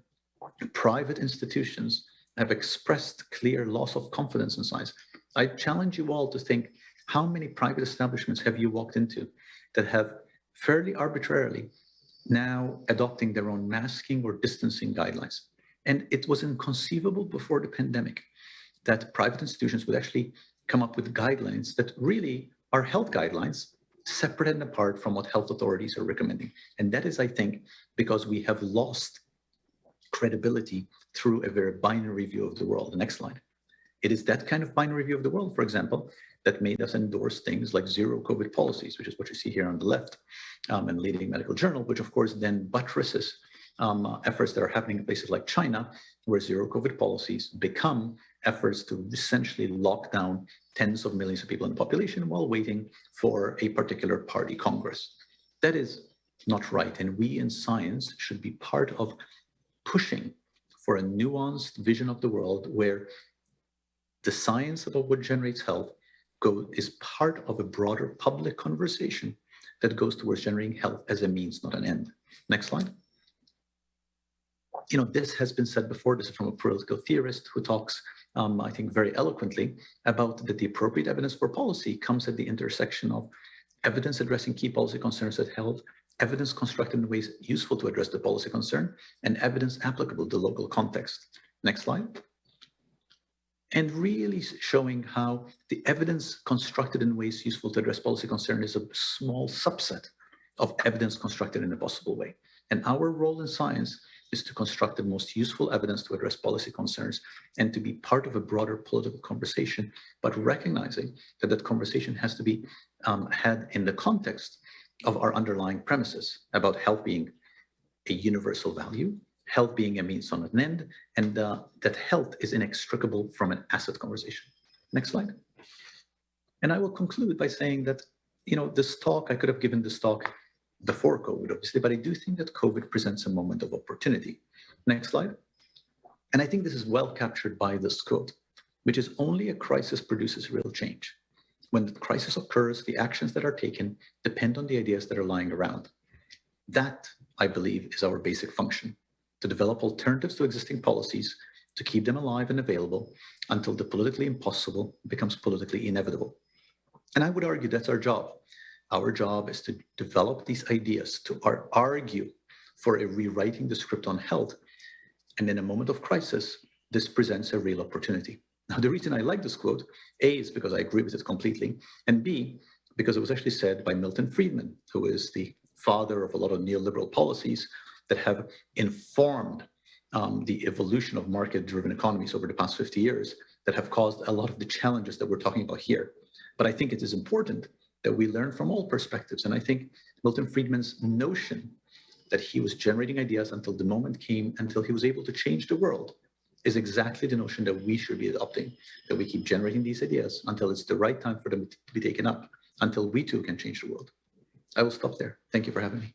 private institutions have expressed clear loss of confidence in science. I challenge you all to think, how many private establishments have you walked into that have fairly arbitrarily now adopting their own masking or distancing guidelines? And it was inconceivable before the pandemic that private institutions would actually come up with guidelines that really are health guidelines, separate and apart from what health authorities are recommending. And that is, I think, because we have lost credibility through a very binary view of the world. The next slide. It is that kind of binary view of the world, for example, that made us endorse things like zero COVID policies, which is what you see here on the left, and leading medical journal, which of course then buttresses efforts that are happening in places like China, where zero COVID policies become efforts to essentially lock down tens of millions of people in the population while waiting for a particular party Congress. That is not right. And we in science should be part of pushing for a nuanced vision of the world where the science about what generates health is part of a broader public conversation that goes towards generating health as a means, not an end. Next slide. You know, this has been said before. This is from a political theorist who talks, I think, very eloquently about that the appropriate evidence for policy comes at the intersection of evidence addressing key policy concerns at health, evidence constructed in ways useful to address the policy concern, and evidence applicable to local context. Next slide. And really showing how the evidence constructed in ways useful to address policy concern is a small subset of evidence constructed in a possible way. And our role in science is to construct the most useful evidence to address policy concerns and to be part of a broader political conversation, but recognizing that that conversation has to be had in the context of our underlying premises about health being a universal value, health being a means on an end, and that health is inextricable from an asset conversation. Next slide. And I will conclude by saying that, you know, this talk, I could have given this talk before COVID, obviously, but I do think that COVID presents a moment of opportunity. Next slide. And I think this is well captured by this quote, which is only a crisis produces real change. When the crisis occurs, the actions that are taken depend on the ideas that are lying around. That, I believe, is our basic function, to develop alternatives to existing policies, to keep them alive and available until the politically impossible becomes politically inevitable. And I would argue that's our job. Our job is to develop these ideas, to argue for a rewriting the script on health. And in a moment of crisis, this presents a real opportunity. Now, the reason I like this quote, A, is because I agree with it completely, and B, because it was actually said by Milton Friedman, who is the father of a lot of neoliberal policies that have informed the evolution of market-driven economies over the past 50 years that have caused a lot of the challenges that we're talking about here. But I think it is important that we learn from all perspectives. And I think Milton Friedman's notion that he was generating ideas until the moment came, until he was able to change the world, is exactly the notion that we should be adopting, that we keep generating these ideas until it's the right time for them to be taken up, until we too can change the world. I will stop there. Thank you for having me.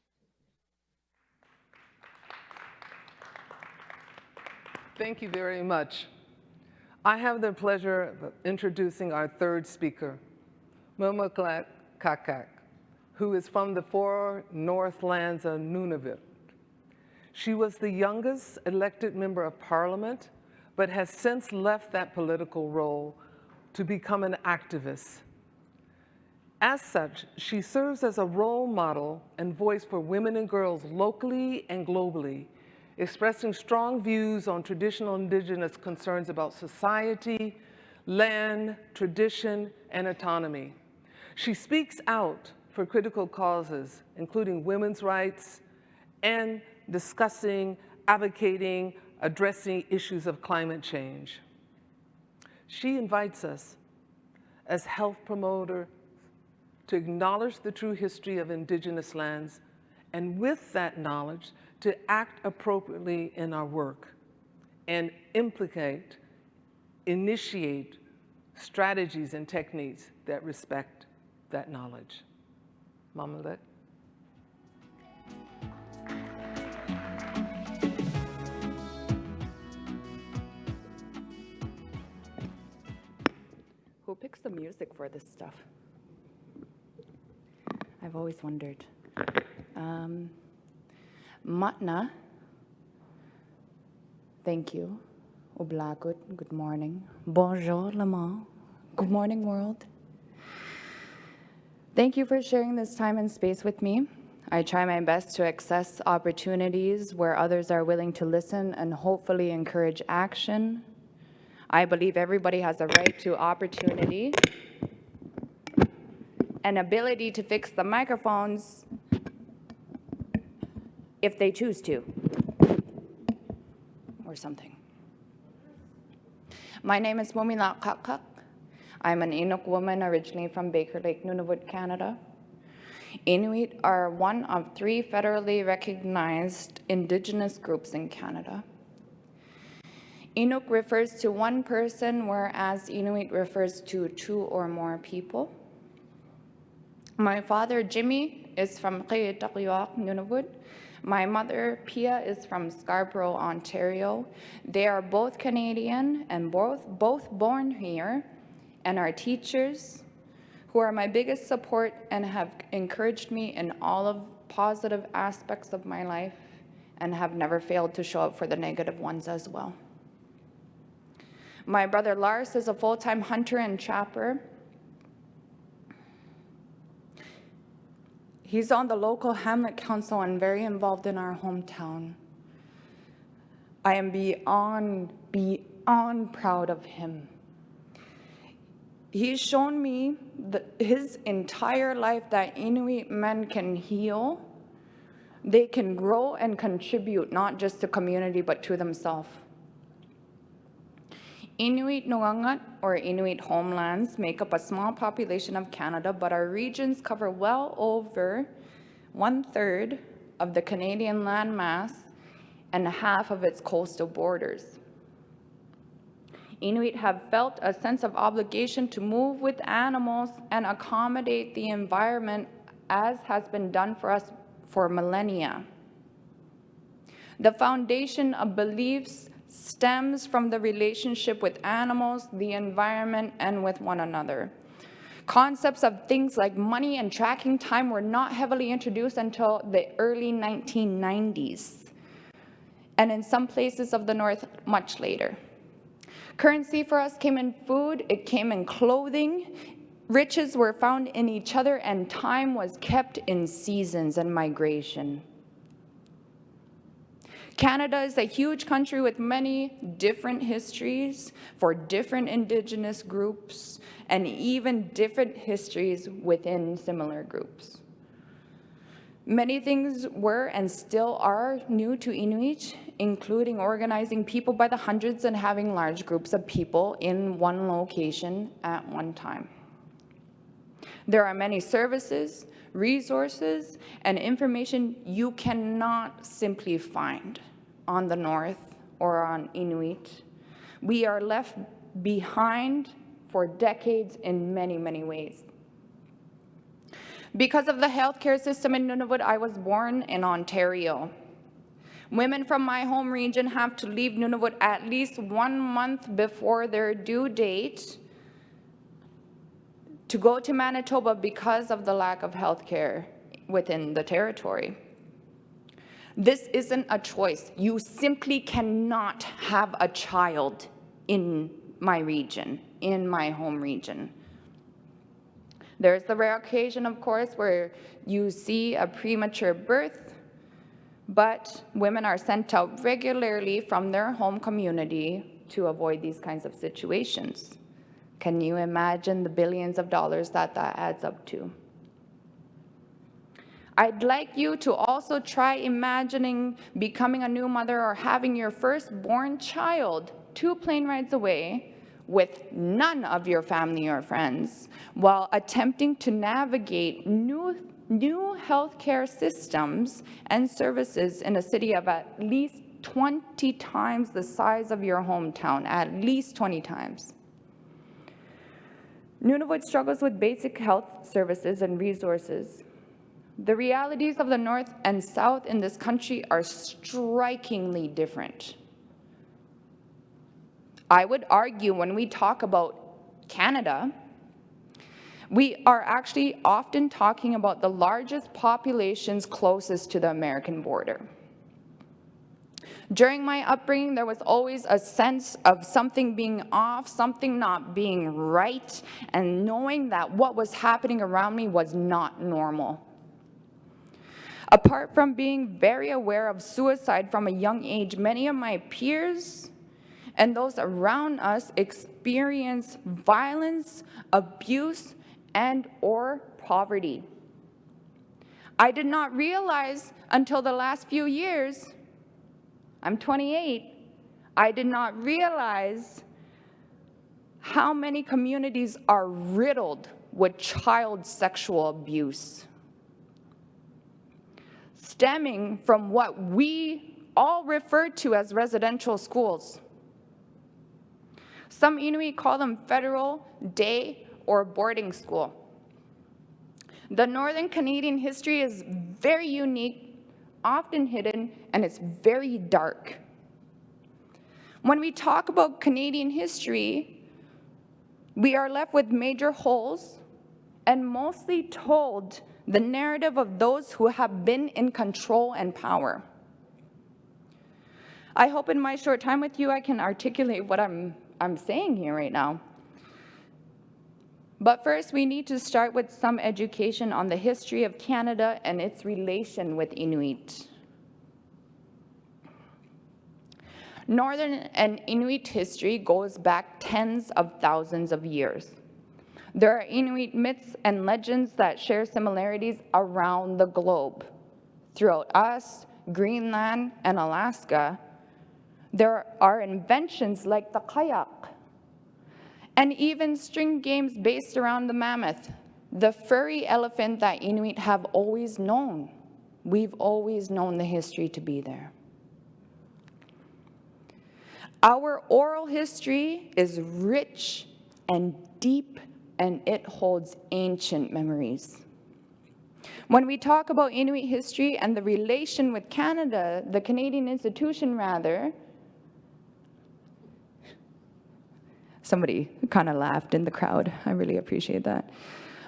Thank you very much. I have the pleasure of introducing our third speaker, Mumilaaq Qaqqaq, who is from the 4 Northlands of Nunavut. She was the youngest elected member of parliament, but has since left that political role to become an activist. As such, she serves as a role model and voice for women and girls locally and globally, expressing strong views on traditional indigenous concerns about society, land, tradition, and autonomy. She speaks out for critical causes, including women's rights and discussing, advocating, addressing issues of climate change. She invites us as health promoter to acknowledge the true history of indigenous lands, and with that knowledge, to act appropriately in our work and initiate strategies and techniques that respect that knowledge. Mumilaaq. Who picks the music for this stuff? I've always wondered. Matna, thank you. Oblakut, good morning. Bonjour, Lama. Good morning, world. Thank you for sharing this time and space with me. I try my best to access opportunities where others are willing to listen and hopefully encourage action. I believe everybody has a right to opportunity and ability to fix the microphones if they choose to, or something. My name is Mumilaaq Qaqqaq. I'm an Inuk woman originally from Baker Lake, Nunavut, Canada. Inuit are one of 3 federally recognized Indigenous groups in Canada. Inuk refers to one person, whereas Inuit refers to 2 or more people. My father, Jimmy, is from Qe'etuquyuaq, Nunavut. My mother, Pia, is from Scarborough, Ontario. They are both Canadian and both born here, and are teachers who are my biggest support and have encouraged me in all of positive aspects of my life and have never failed to show up for the negative ones as well. My brother Lars is a full-time hunter and trapper. He's on the local Hamlet Council and very involved in our hometown. I am beyond proud of him. He's shown me his entire life that Inuit men can heal they can grow and contribute not just to community but to themselves. Inuit Nuangat, or Inuit homelands, make up a small population of Canada, but our regions cover well over 1/3 of the Canadian landmass and half of its coastal borders. Inuit have felt a sense of obligation to move with animals and accommodate the environment, as has been done for us for millennia. The foundation of beliefs stems from the relationship with animals, the environment, and with one another. Concepts of things like money and tracking time were not heavily introduced until the early 1990s, and in some places of the North, much later. Currency for us came in food, it came in clothing, riches were found in each other, and time was kept in seasons and migration. Canada is a huge country with many different histories for different Indigenous groups, and even different histories within similar groups. Many things were and still are new to Inuit, including organizing people by the hundreds and having large groups of people in one location at one time. There are many services, resources, and information you cannot simply find on the North or on Inuit. We are left behind for decades in many, many ways. Because of the healthcare system in Nunavut, I was born in Ontario. Women from my home region have to leave Nunavut at least 1 month before their due date to go to Manitoba because of the lack of healthcare within the territory. This isn't a choice. You simply cannot have a child in my region, in my home region. There's the rare occasion, of course, where you see a premature birth, but women are sent out regularly from their home community to avoid these kinds of situations. Can you imagine the billions of dollars that adds up to? I'd like you to also try imagining becoming a new mother or having your firstborn child 2 plane rides away with none of your family or friends while attempting to navigate new healthcare systems and services in a city of at least 20 times the size of your hometown, at least 20 times. Nunavut struggles with basic health services and resources. The realities of the North and South in this country are strikingly different. I would argue when we talk about Canada, we are actually often talking about the largest populations closest to the American border. During my upbringing, there was always a sense of something being off, something not being right, and knowing that what was happening around me was not normal. Apart from being very aware of suicide from a young age, many of my peers and those around us experience violence, abuse, and/or poverty. I did not realize until the last few years, I'm 28, I did not realize how many communities are riddled with child sexual abuse, stemming from what we all refer to as residential schools. Some Inuit call them federal, day, or boarding school. The Northern Canadian history is very unique, often hidden, and it's very dark. When we talk about Canadian history, we are left with major holes and mostly told the narrative of those who have been in control and power. I hope in my short time with you I can articulate what I'm saying here right now. But first, we need to start with some education on the history of Canada and its relation with Inuit. Northern and Inuit history goes back tens of thousands of years. There are Inuit myths and legends that share similarities around the globe throughout us, Greenland, and Alaska, there are inventions like the kayak, and even string games based around the mammoth, the furry elephant that Inuit have always known. We've always known the history to be there. Our oral history is rich and deep, and it holds ancient memories. When we talk about Inuit history and the relation with Canada, the Canadian institution rather, somebody kind of laughed in the crowd. I really appreciate that.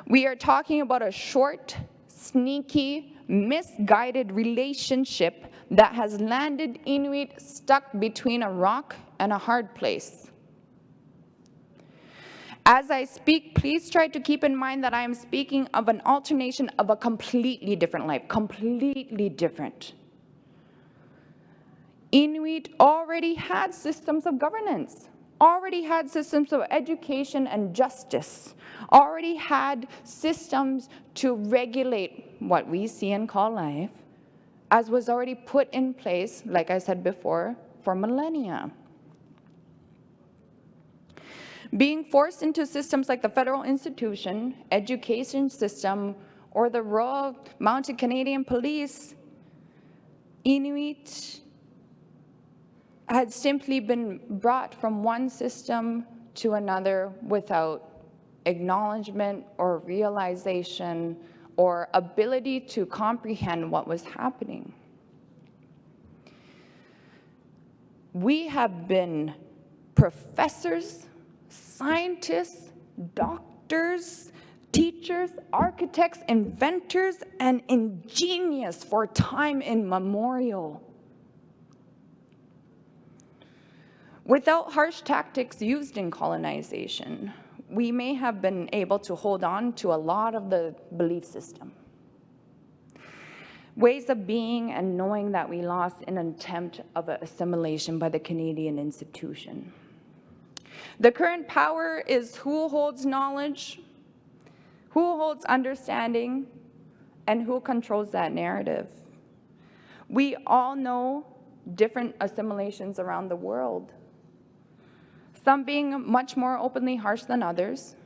We are talking about a short, sneaky, misguided relationship that has landed Inuit stuck between a rock and a hard place. As I speak, please try to keep in mind that I am speaking of an alternation of a completely different life, completely different. Inuit already had systems of governance, already had systems of education and justice, already had systems to regulate what we see and call life, as was already put in place, like I said before, for millennia. Being forced into systems like the federal institution, education system, or the Royal Mounted Canadian Police, Inuit had simply been brought from one system to another without acknowledgement or realization or ability to comprehend what was happening. We have been professors, scientists, doctors, teachers, architects, inventors, and ingenious for time immemorial. Without harsh tactics used in colonization, we may have been able to hold on to a lot of the belief system. Ways of being and knowing that we lost in an attempt of assimilation by the Canadian institution. The current power is who holds knowledge, who holds understanding, and who controls that narrative. We all know different assimilations around the world, some being much more openly harsh than others.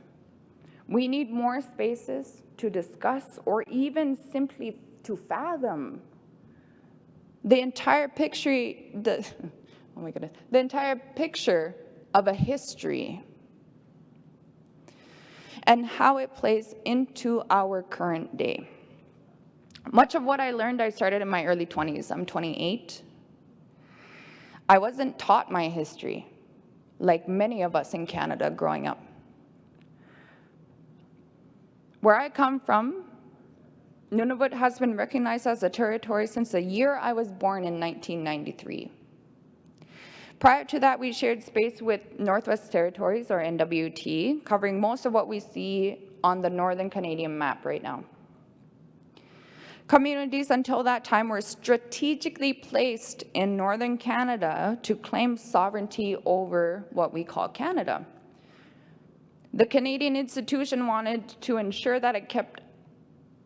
We need more spaces to discuss or even simply to fathom the entire picture, the entire picture of a history and how it plays into our current day. Much of what I learned, I started in my early 20s. I'm 28. I wasn't taught my history like many of us in Canada growing up. Where I come from, Nunavut has been recognized as a territory since the year I was born in 1993. Prior to that, we shared space with Northwest Territories, or NWT, covering most of what we see on the Northern Canadian map right now. Communities until that time were strategically placed in Northern Canada to claim sovereignty over what we call Canada. The Canadian institution wanted to ensure that it kept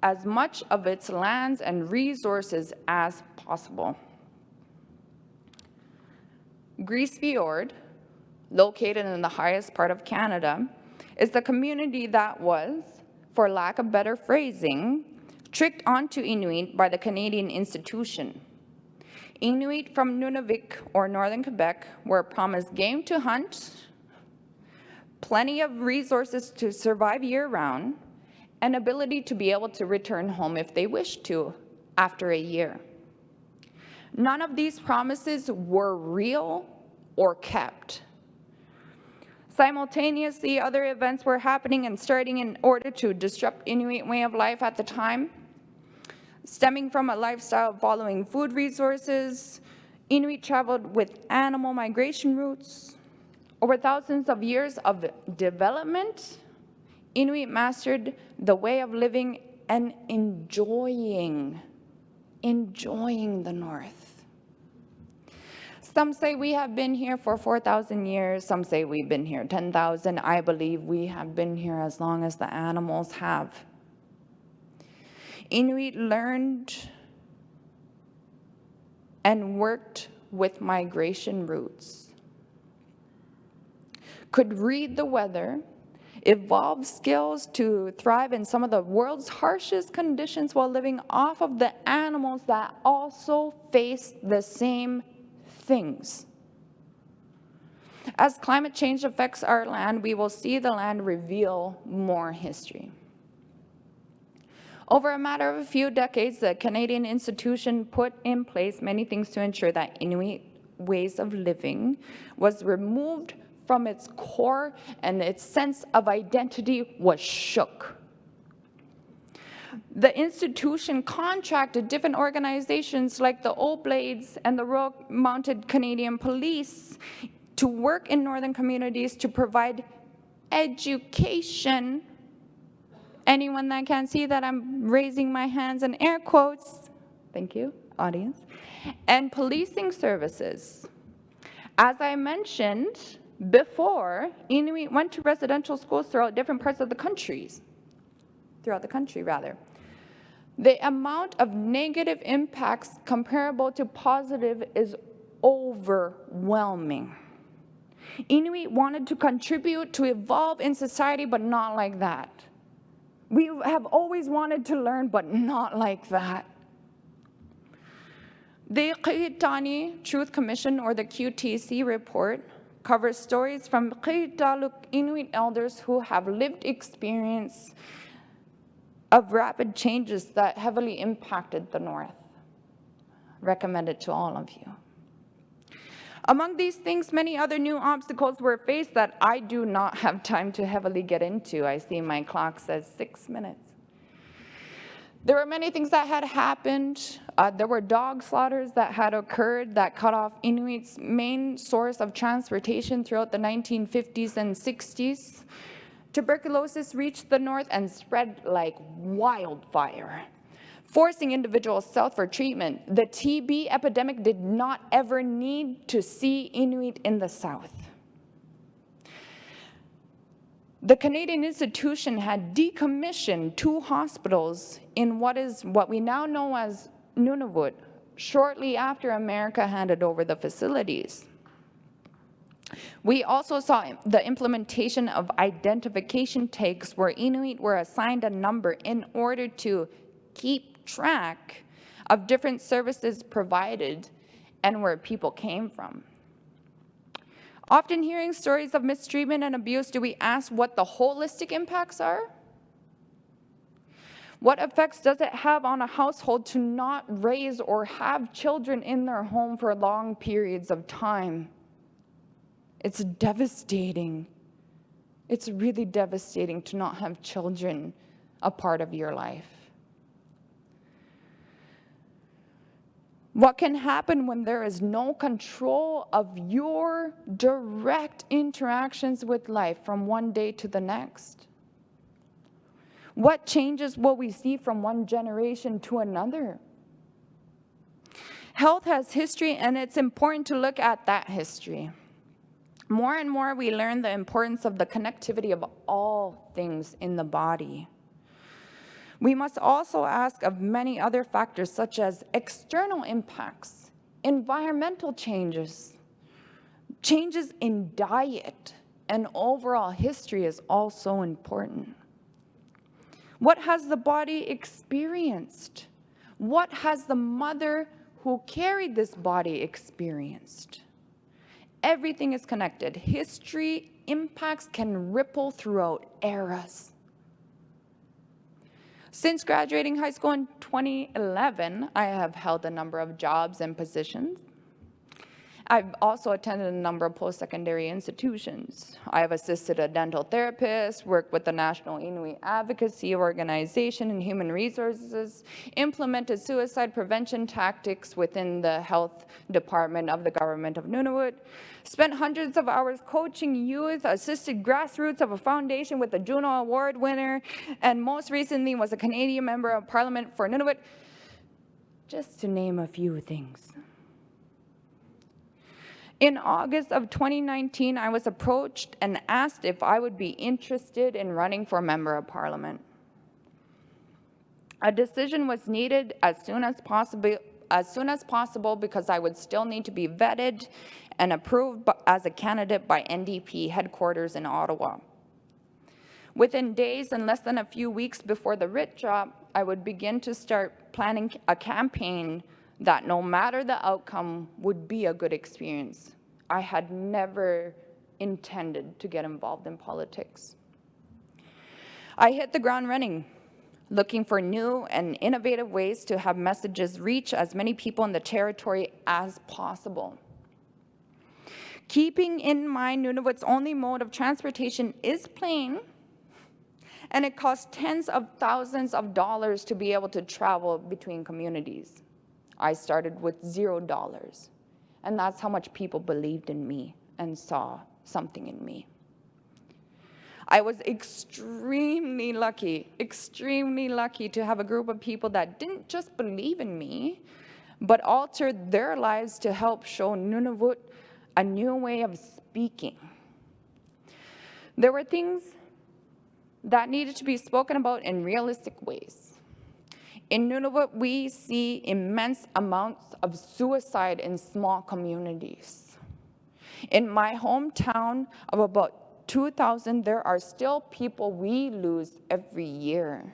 as much of its lands and resources as possible. Grise Fiord, located in the highest part of Canada, is the community that was, for lack of better phrasing, tricked onto Inuit by the Canadian institution. Inuit from Nunavik, or Northern Quebec, were promised game to hunt, plenty of resources to survive year-round, and ability to be able to return home if they wished to after a year. None of these promises were real or kept. Simultaneously, other events were happening and starting in order to disrupt Inuit way of life at the time. Stemming from a lifestyle following food resources, Inuit traveled with animal migration routes. Over thousands of years of development, Inuit mastered the way of living and enjoying the North. Some say we have been here for 4,000 years. Some say we've been here 10,000. I believe we have been here as long as the animals have. Inuit learned and worked with migration routes, could read the weather, evolved skills to thrive in some of the world's harshest conditions while living off of the animals that also face the same things. As climate change affects our land, we will see the land reveal more history. Over a matter of a few decades, the Canadian institution put in place many things to ensure that Inuit ways of living was removed from its core and its sense of identity was shook. The institution contracted different organizations like the Oblates and the Royal Mounted Canadian Police to work in northern communities to provide education. Anyone that can't see that I'm raising my hands in air quotes, thank you, audience, and policing services. As I mentioned before, Inuit went to residential schools throughout different parts of the country. The amount of negative impacts comparable to positive is overwhelming. Inuit wanted to contribute to evolve in society, but not like that. We have always wanted to learn, but not like that. The Qihitani Truth Commission, or the QTC report, covers stories from Qihitaaluk Inuit elders who have lived experience of rapid changes that heavily impacted the North. Recommended to all of you. Among these things, many other new obstacles were faced that I do not have time to heavily get into. I see my clock says 6 minutes. There were many things that had happened. There were dog slaughters that had occurred that cut off Inuits' main source of transportation throughout the 1950s and 60s. Tuberculosis reached the North and spread like wildfire, forcing individuals south for treatment. The TB epidemic did not ever need to see Inuit in the South. The Canadian institution had decommissioned 2 hospitals in what we now know as Nunavut, shortly after America handed over the facilities. We also saw the implementation of identification tags where Inuit were assigned a number in order to keep track of different services provided and where people came from. Often hearing stories of mistreatment and abuse, do we ask what the holistic impacts are? What effects does it have on a household to not raise or have children in their home for long periods of time? It's devastating. It's really devastating to not have children a part of your life. What can happen when there is no control of your direct interactions with life from one day to the next? What changes will we see from one generation to another? Health has history, and it's important to look at that history. More and more, we learn the importance of the connectivity of all things in the body. We must also ask of many other factors, such as external impacts, environmental changes, changes in diet, and overall history is also important. What has the body experienced? What has the mother who carried this body experienced? Everything is connected. History impacts can ripple throughout eras. Since graduating high school in 2011, I have held a number of jobs and positions. I've also attended a number of post-secondary institutions. I have assisted a dental therapist, worked with the National Inuit Advocacy Organization and Human Resources, implemented suicide prevention tactics within the health department of the government of Nunavut, spent hundreds of hours coaching youth, assisted grassroots of a foundation with a Juno Award winner, and most recently was a Canadian Member of Parliament for Nunavut, just to name a few things. In August of 2019, I was approached and asked if I would be interested in running for Member of Parliament. A decision was needed as soon as possible as soon as possible because I would still need to be vetted and approved as a candidate by NDP headquarters in Ottawa. Within days and less than a few weeks before the writ drop, I would begin to start planning a campaign that no matter the outcome would be a good experience. I had never intended to get involved in politics. I hit the ground running, looking for new and innovative ways to have messages reach as many people in the territory as possible. Keeping in mind Nunavut's only mode of transportation is plane, and it costs tens of thousands of dollars to be able to travel between communities. I started with $0, and that's how much people believed in me and saw something in me. I was extremely lucky to have a group of people that didn't just believe in me, but altered their lives to help show Nunavut a new way of speaking. There were things that needed to be spoken about in realistic ways. In Nunavut, we see immense amounts of suicide in small communities. In my hometown of about 2,000, there are still people we lose every year.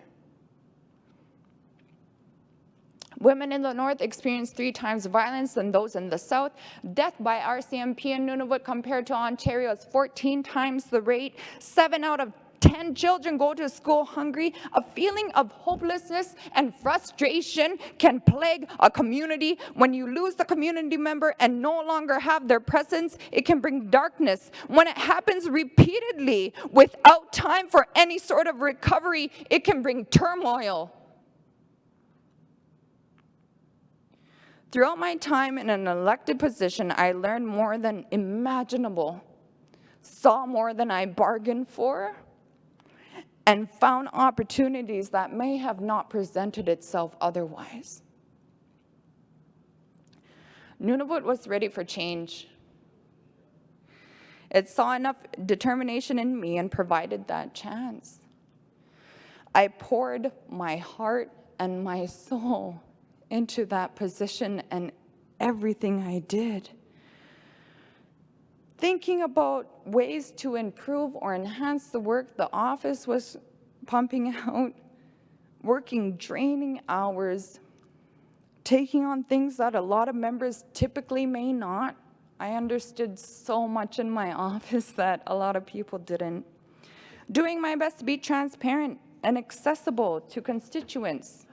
Women in the north experience 3 times violence than those in the south. Death by RCMP in Nunavut compared to Ontario is 14 times the rate. 7 out of 10 children go to school hungry. A feeling of hopelessness and frustration can plague a community. When you lose the community member and no longer have their presence, it can bring darkness. When it happens repeatedly without time for any sort of recovery, it can bring turmoil. Throughout my time in an elected position, I learned more than imaginable, saw more than I bargained for, and found opportunities that may have not presented itself otherwise. Nunavut was ready for change. It saw enough determination in me and provided that chance. I poured my heart and my soul into that position and everything I did. Thinking about ways to improve or enhance the work the office was pumping out, working draining hours, taking on things that a lot of members typically may not. I understood so much in my office that a lot of people didn't. Doing my best to be transparent and accessible to constituents.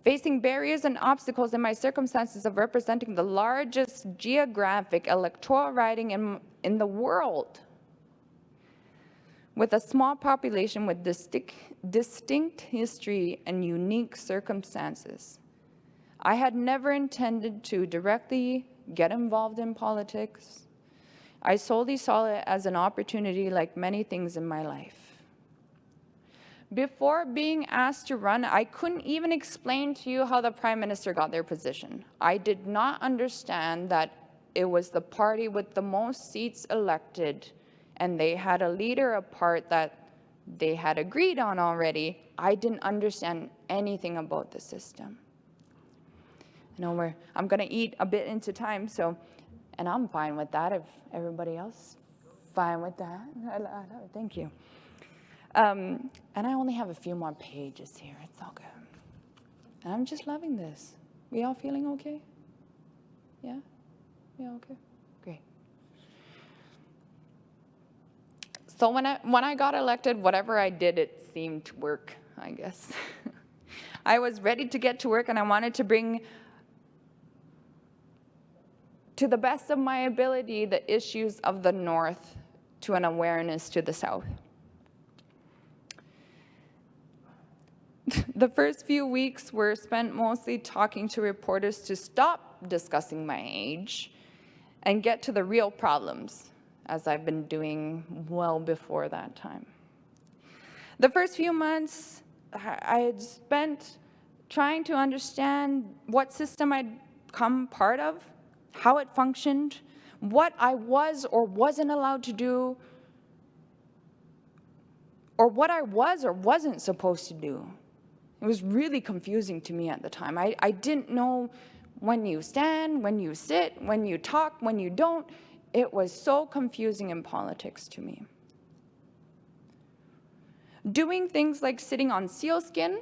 Facing barriers and obstacles in my circumstances of representing the largest geographic electoral riding in the world, with a small population with distinct history and unique circumstances. I had never intended to directly get involved in politics. I solely saw it as an opportunity like many things in my life. Before being asked to run, I couldn't even explain to you how the Prime Minister got their position. I did not understand that it was the party with the most seats elected, and they had a leader apart that they had agreed on already. I didn't understand anything about the system. I'm gonna eat a bit into time, and I'm fine with that if everybody else is fine with that. Thank you. And I only have a few more pages here. It's all good. And I'm just loving this. We all feeling okay? Yeah? Yeah, okay? Great. So when I got elected, whatever I did, it seemed to work, I guess. I was ready to get to work, and I wanted to bring to the best of my ability the issues of the North to an awareness to the South. The first few weeks were spent mostly talking to reporters to stop discussing my age and get to the real problems, as I've been doing well before that time. The first few months I had spent trying to understand what system I'd come part of, how it functioned, what I was or wasn't allowed to do, or what I was or wasn't supposed to do. It was really confusing to me at the time. I didn't know when you stand, when you sit, when you talk, when you don't. It was so confusing in politics to me. Doing things like sitting on sealskin,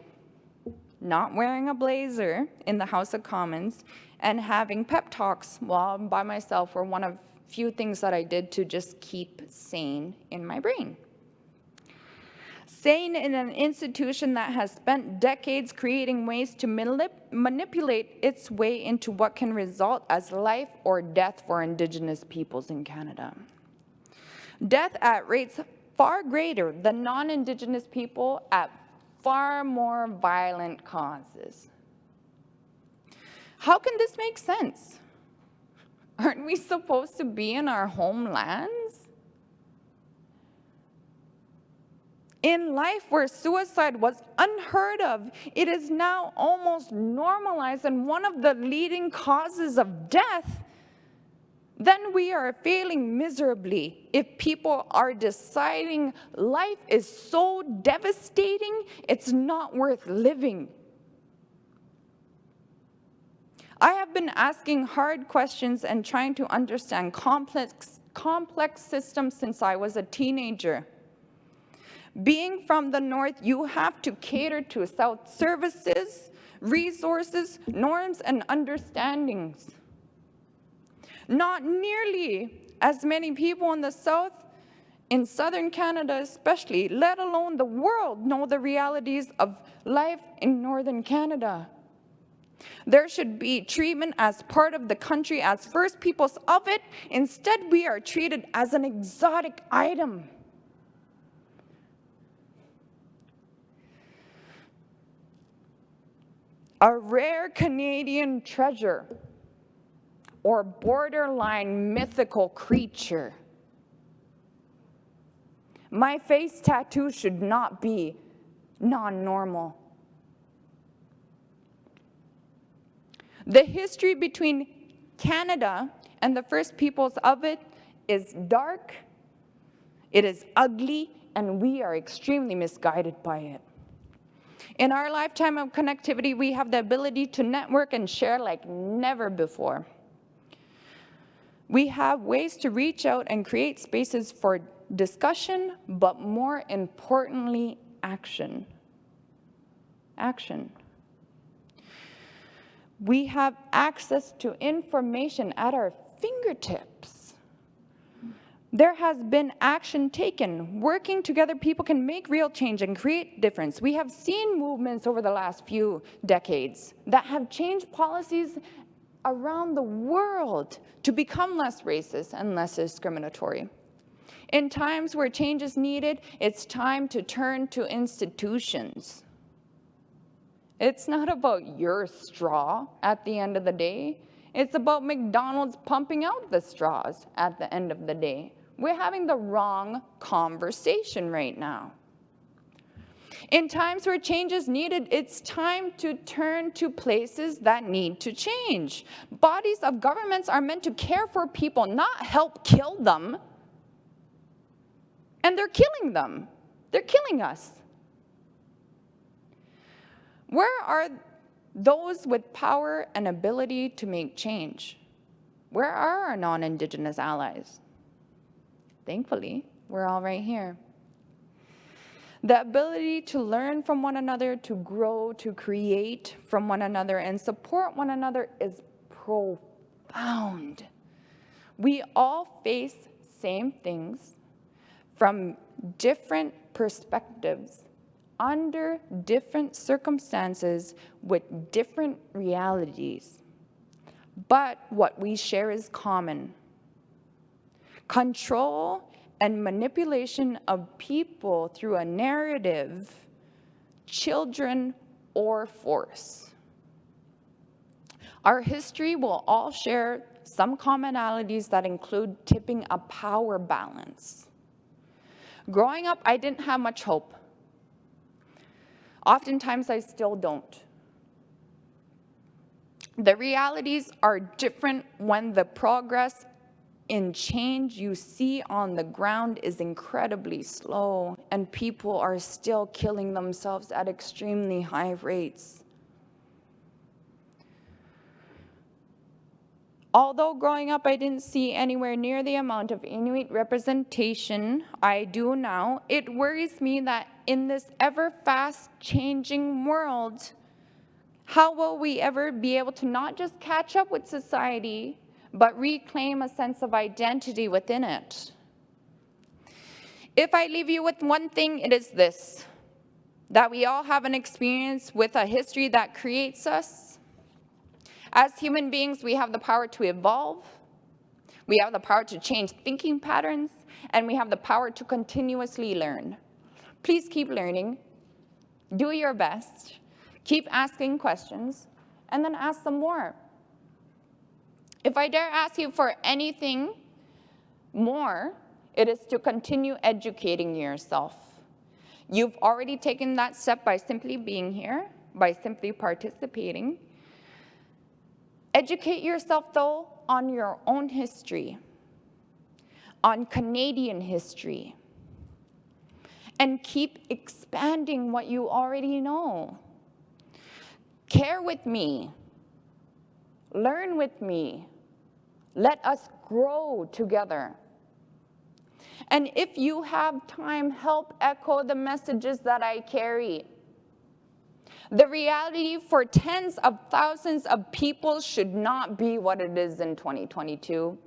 not wearing a blazer in the House of Commons, and having pep talks while I'm by myself were one of few things that I did to just keep sane in my brain. Sane in an institution that has spent decades creating ways to manipulate its way into what can result as life or death for Indigenous peoples in Canada. Death at rates far greater than non-Indigenous people at far more violent causes. How can this make sense? Aren't we supposed to be in our homelands? In life where suicide was unheard of, it is now almost normalized and one of the leading causes of death. Then we are failing miserably if people are deciding life is so devastating, it's not worth living. I have been asking hard questions and trying to understand complex systems since I was a teenager. Being from the North, you have to cater to South services, resources, norms, and understandings. Not nearly as many people in the South, in Southern Canada especially, let alone the world, know the realities of life in Northern Canada. There should be treatment as part of the country as First Peoples of it. Instead, we are treated as an exotic item. A rare Canadian treasure or borderline mythical creature. My face tattoo should not be non-normal. The history between Canada and the First Peoples of it is dark, it is ugly, and we are extremely misguided by it. In our lifetime of connectivity, we have the ability to network and share like never before. We have ways to reach out and create spaces for discussion, but more importantly, action. Action. We have access to information at our fingertips. There has been action taken. Working together, people can make real change and create difference. We have seen movements over the last few decades that have changed policies around the world to become less racist and less discriminatory. In times where change is needed, it's time to turn to institutions. It's not about your straw at the end of the day. It's about McDonald's pumping out the straws at the end of the day. We're having the wrong conversation right now. In times where change is needed, it's time to turn to places that need to change. Bodies of governments are meant to care for people, not help kill them. And they're killing them. They're killing us. Where are those with power and ability to make change? Where are our non-Indigenous allies? Thankfully, we're all right here. The ability to learn from one another, to grow, to create from one another, and support one another is profound. We all face same things from different perspectives, under different circumstances with different realities. But what we share is common. Control and manipulation of people through a narrative, children, or force. Our history will all share some commonalities that include tipping a power balance. Growing up, I didn't have much hope. Oftentimes, I still don't. The realities are different when the progress in change you see on the ground is incredibly slow, and people are still killing themselves at extremely high rates. Although growing up I didn't see anywhere near the amount of Inuit representation I do now, it worries me that in this ever fast changing world, how will we ever be able to not just catch up with society, but reclaim a sense of identity within it? If I leave you with one thing, it is this: that we all have an experience with a history that creates us. As human beings, we have the power to evolve, we have the power to change thinking patterns, and we have the power to continuously learn. Please keep learning, do your best, keep asking questions, and then ask some more. If I dare ask you for anything more, it is to continue educating yourself. You've already taken that step by simply being here, by simply participating. Educate yourself, though, on your own history, on Canadian history, and keep expanding what you already know. Care with me, learn with me, let us grow together. And if you have time, help echo the messages that I carry. The reality for tens of thousands of people should not be what it is in 2022.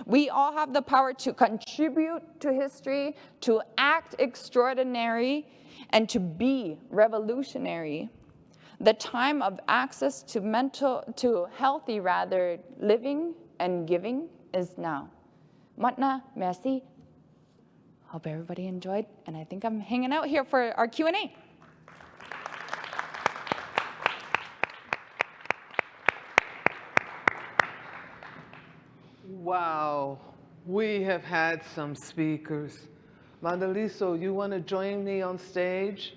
We all have the power to contribute to history, to act extraordinary, and to be revolutionary. The time of access to healthy living and giving is now. Matna, merci. Hope everybody enjoyed, and I think I'm hanging out here for our Q&A. Wow, we have had some speakers. Madalitso, you want to join me on stage?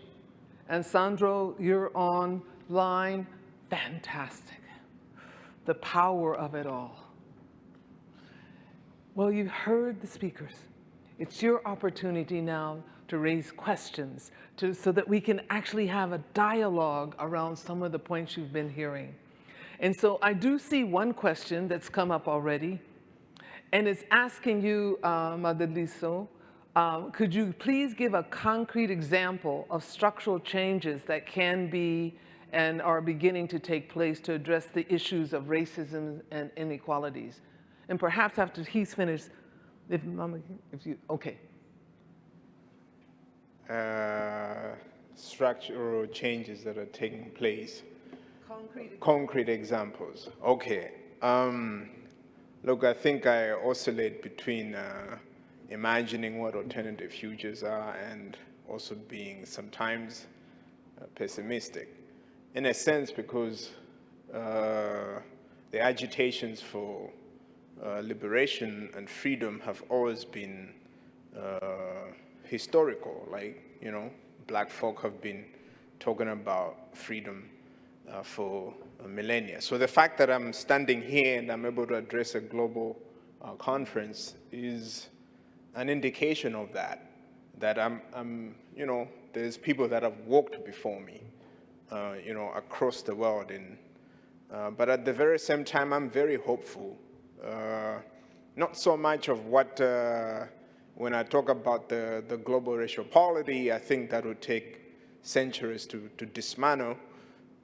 And Sandro, you're online. Fantastic. The power of it all. Well, you've heard the speakers. It's your opportunity now to raise questions so that we can actually have a dialogue around some of the points you've been hearing. And so I do see one question that's come up already, and it's asking you, Madalitso, could you please give a concrete example of structural changes that can be and are beginning to take place to address the issues of racism and inequalities? And perhaps after he's finished, okay. Structural changes that are taking place. Concrete examples. Okay. Look, I think I oscillate between imagining what alternative futures are and also being sometimes pessimistic. In a sense, because the agitations for liberation and freedom have always been historical. Like, you know, black folk have been talking about freedom for millennia. So the fact that I'm standing here and I'm able to address a global conference is an indication of that I'm, you know, there's people that have walked before me, you know, across the world. But at the very same time, I'm very hopeful. Not so much of what, when I talk about the global racial polity, I think that would take centuries to dismantle.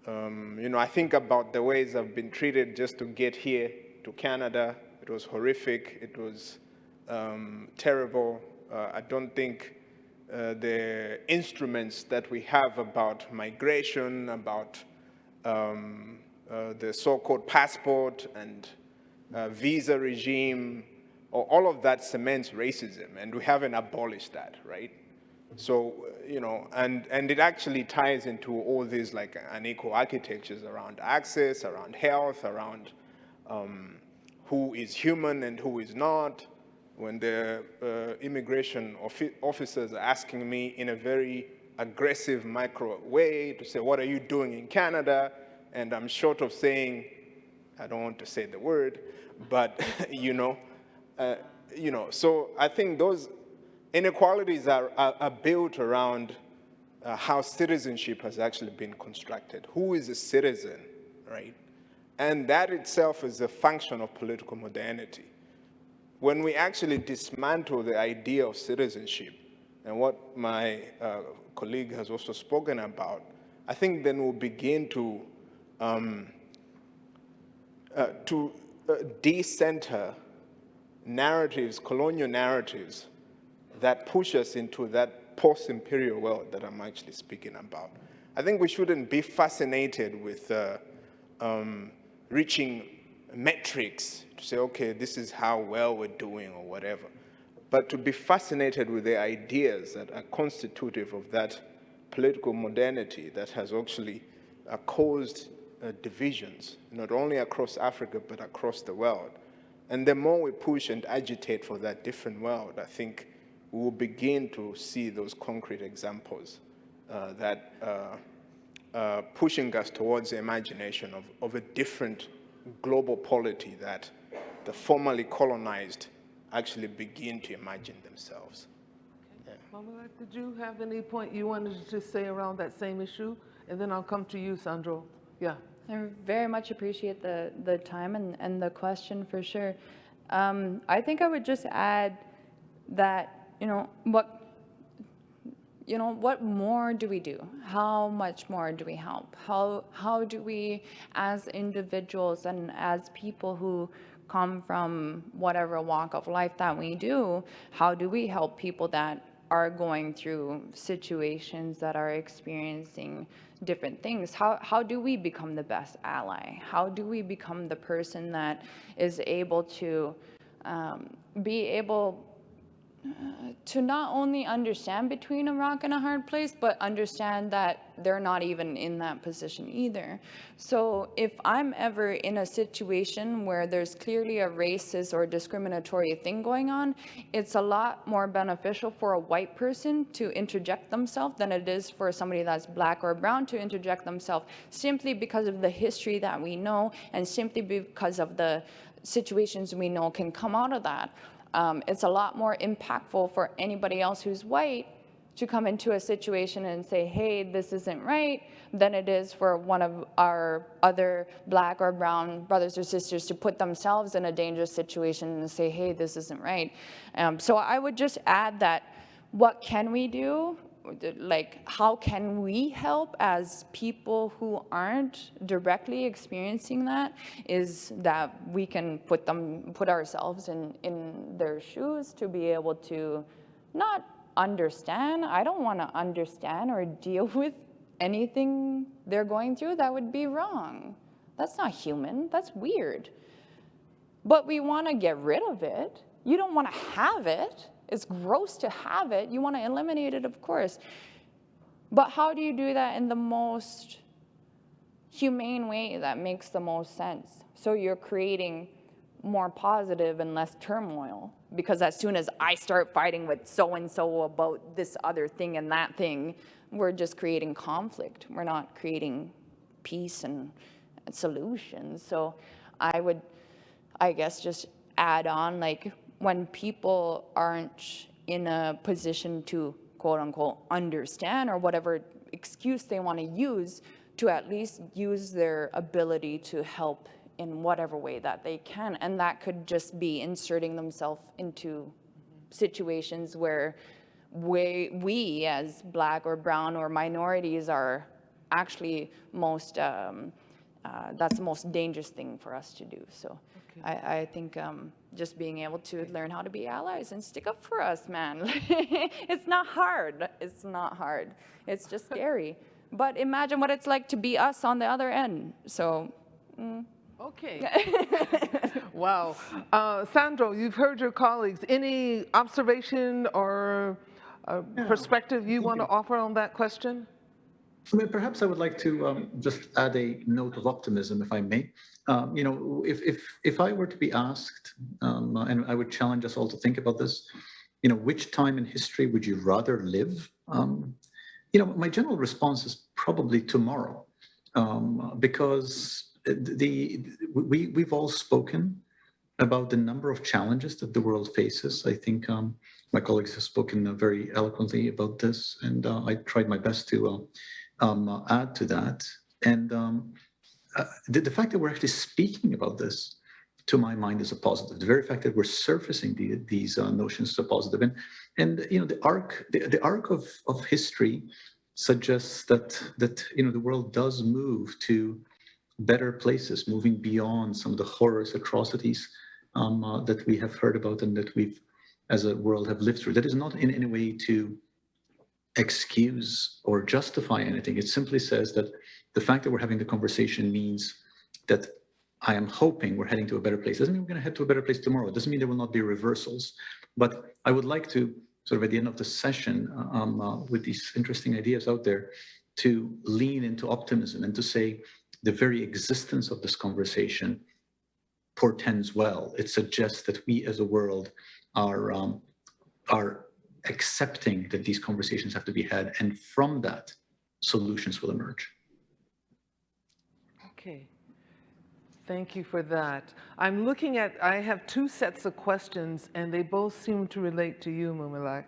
You know, I think about the ways I've been treated just to get here to Canada. It was horrific. It was terrible. I don't think the instruments that we have about migration, about the so-called passport and visa regime, or all of that cements racism, and we haven't abolished that, right? So, you know, and it actually ties into all these like unequal architectures around access, around health, around who is human and who is not. When the immigration officers are asking me in a very aggressive micro way to say, what are you doing in Canada? And I'm short of saying, I don't want to say the word, but, you know, you know, so I think those inequalities are built around how citizenship has actually been constructed. Who is a citizen, right? And that itself is a function of political modernity. When we actually dismantle the idea of citizenship, and what my colleague has also spoken about, I think then we'll begin to decenter narratives, colonial narratives, that push us into that post-imperial world that I'm actually speaking about. I think we shouldn't be fascinated with reaching metrics to say, okay, this is how well we're doing or whatever, but to be fascinated with the ideas that are constitutive of that political modernity that has actually caused divisions, not only across Africa, but across the world. And the more we push and agitate for that different world, I think we will begin to see those concrete examples that pushing us towards the imagination of a different global polity that the formerly colonized actually begin to imagine themselves. Yeah. Mumilaaq, did you have any point you wanted to say around that same issue? And then I'll come to you, Sandro. Yeah. I very much appreciate the time and the question for sure. I think I would just add that, what more do we do? How much more do we help? How do we, as individuals and as people who come from whatever walk of life that we do, how do we help people that are going through situations that are experiencing different things? How do we become the best ally? How do we become the person that is able to be able to not only understand between a rock and a hard place, but understand that they're not even in that position either. So if I'm ever in a situation where there's clearly a racist or discriminatory thing going on, it's a lot more beneficial for a white person to interject themselves than it is for somebody that's black or brown to interject themselves, simply because of the history that we know and simply because of the situations we know can come out of that. It's a lot more impactful for anybody else who's white to come into a situation and say, hey, this isn't right, than it is for one of our other black or brown brothers or sisters to put themselves in a dangerous situation and say, hey, this isn't right. So I would just add that, what can we do? Like, how can we help as people who aren't directly experiencing that, is that we can put ourselves in their shoes to be able to not understand. I don't want to understand or deal with anything they're going through. That would be wrong. That's not human. That's weird. But we want to get rid of it. You don't want to have it. It's gross to have it. You want to eliminate it, of course. But how do you do that in the most humane way that makes the most sense? So you're creating more positive and less turmoil. Because as soon as I start fighting with so-and-so about this other thing and that thing, we're just creating conflict. We're not creating peace and solutions. So I would, I guess, just add on, like, when people aren't in a position to, quote unquote, understand, or whatever excuse they want to use, to at least use their ability to help in whatever way that they can. And that could just be inserting themselves into situations where we as black or brown or minorities are actually most, that's the most dangerous thing for us to do. So I think just being able to learn how to be allies and stick up for us, man. It's not hard. It's not hard. It's just scary. But imagine what it's like to be us on the other end. So. Okay. Wow. Sandro, you've heard your colleagues. Any observation or perspective you want to offer on that question? I mean, perhaps I would like to just add a note of optimism, if I may. If I were to be asked, and I would challenge us all to think about this, which time in history would you rather live? My general response is probably tomorrow, because we've all spoken about the number of challenges that the world faces. I think my colleagues have spoken very eloquently about this, and I tried my best to add to that. And the fact that we're actually speaking about this, to my mind, is a positive. The very fact that we're surfacing these notions is a positive. And you know, the arc of history suggests that you know, the world does move to better places, moving beyond some of the horrors, atrocities that we have heard about and that we've, as a world, have lived through. That is not in any way to excuse or justify anything. It simply says that the fact that we're having the conversation means that I am hoping we're heading to a better place. Doesn't mean we're going to head to a better place tomorrow. It doesn't mean there will not be reversals. But I would like to, sort of at the end of the session, with these interesting ideas out there, to lean into optimism and to say the very existence of this conversation portends well. It suggests that we as a world are accepting that these conversations have to be had, and from that, solutions will emerge. Okay. Thank you for that. I'm looking at, I have two sets of questions, and they both seem to relate to you, Mumilaaq.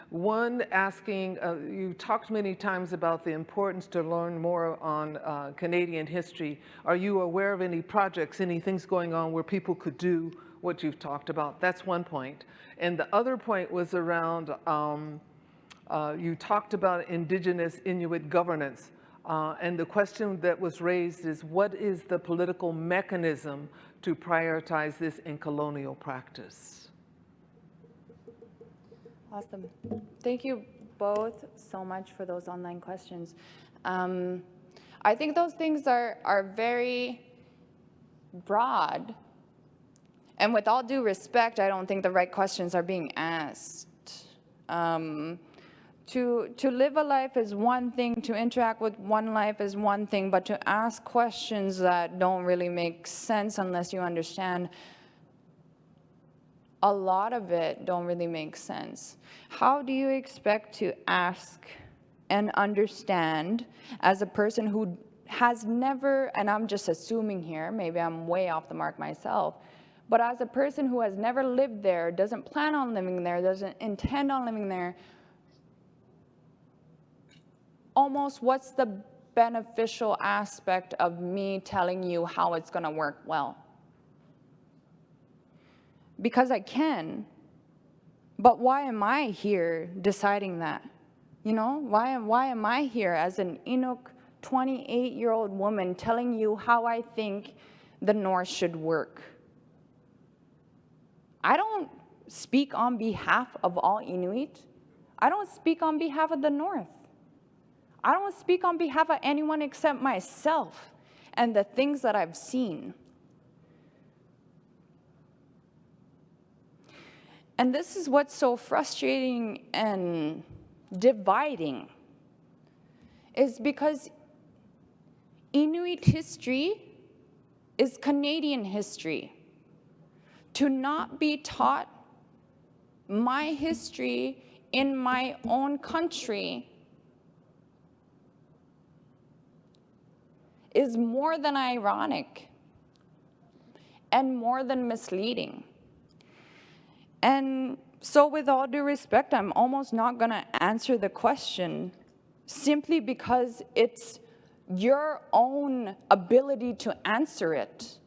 One asking, you talked many times about the importance to learn more on Canadian history. Are you aware of any projects, any things going on where people could do what you've talked about? That's one point. And the other point was around, you talked about Indigenous Inuit governance. And the question that was raised is, what is the political mechanism to prioritize this in colonial practice? Awesome. Thank you both so much for those online questions. I think those things are very broad. And with all due respect, I don't think the right questions are being asked. To live a life is one thing, to interact with one life is one thing, but to ask questions that don't really make sense unless you understand a lot of it don't really make sense. How do you expect to ask and understand as a person who has never, and I'm just assuming here, maybe I'm way off the mark myself, but as a person who has never lived there, doesn't plan on living there, doesn't intend on living there, almost what's the beneficial aspect of me telling you how it's going to work well? Because I can, but why am I here deciding that? You know, why am I here as an Inuk 28-year-old woman telling you how I think the North should work? I don't speak on behalf of all Inuit. I don't speak on behalf of the North. I don't speak on behalf of anyone except myself and the things that I've seen. And this is what's so frustrating and dividing, is because Inuit history is Canadian history. To not be taught my history in my own country is more than ironic and more than misleading. And so with all due respect, I'm almost not going to answer the question simply because it's your own ability to answer it.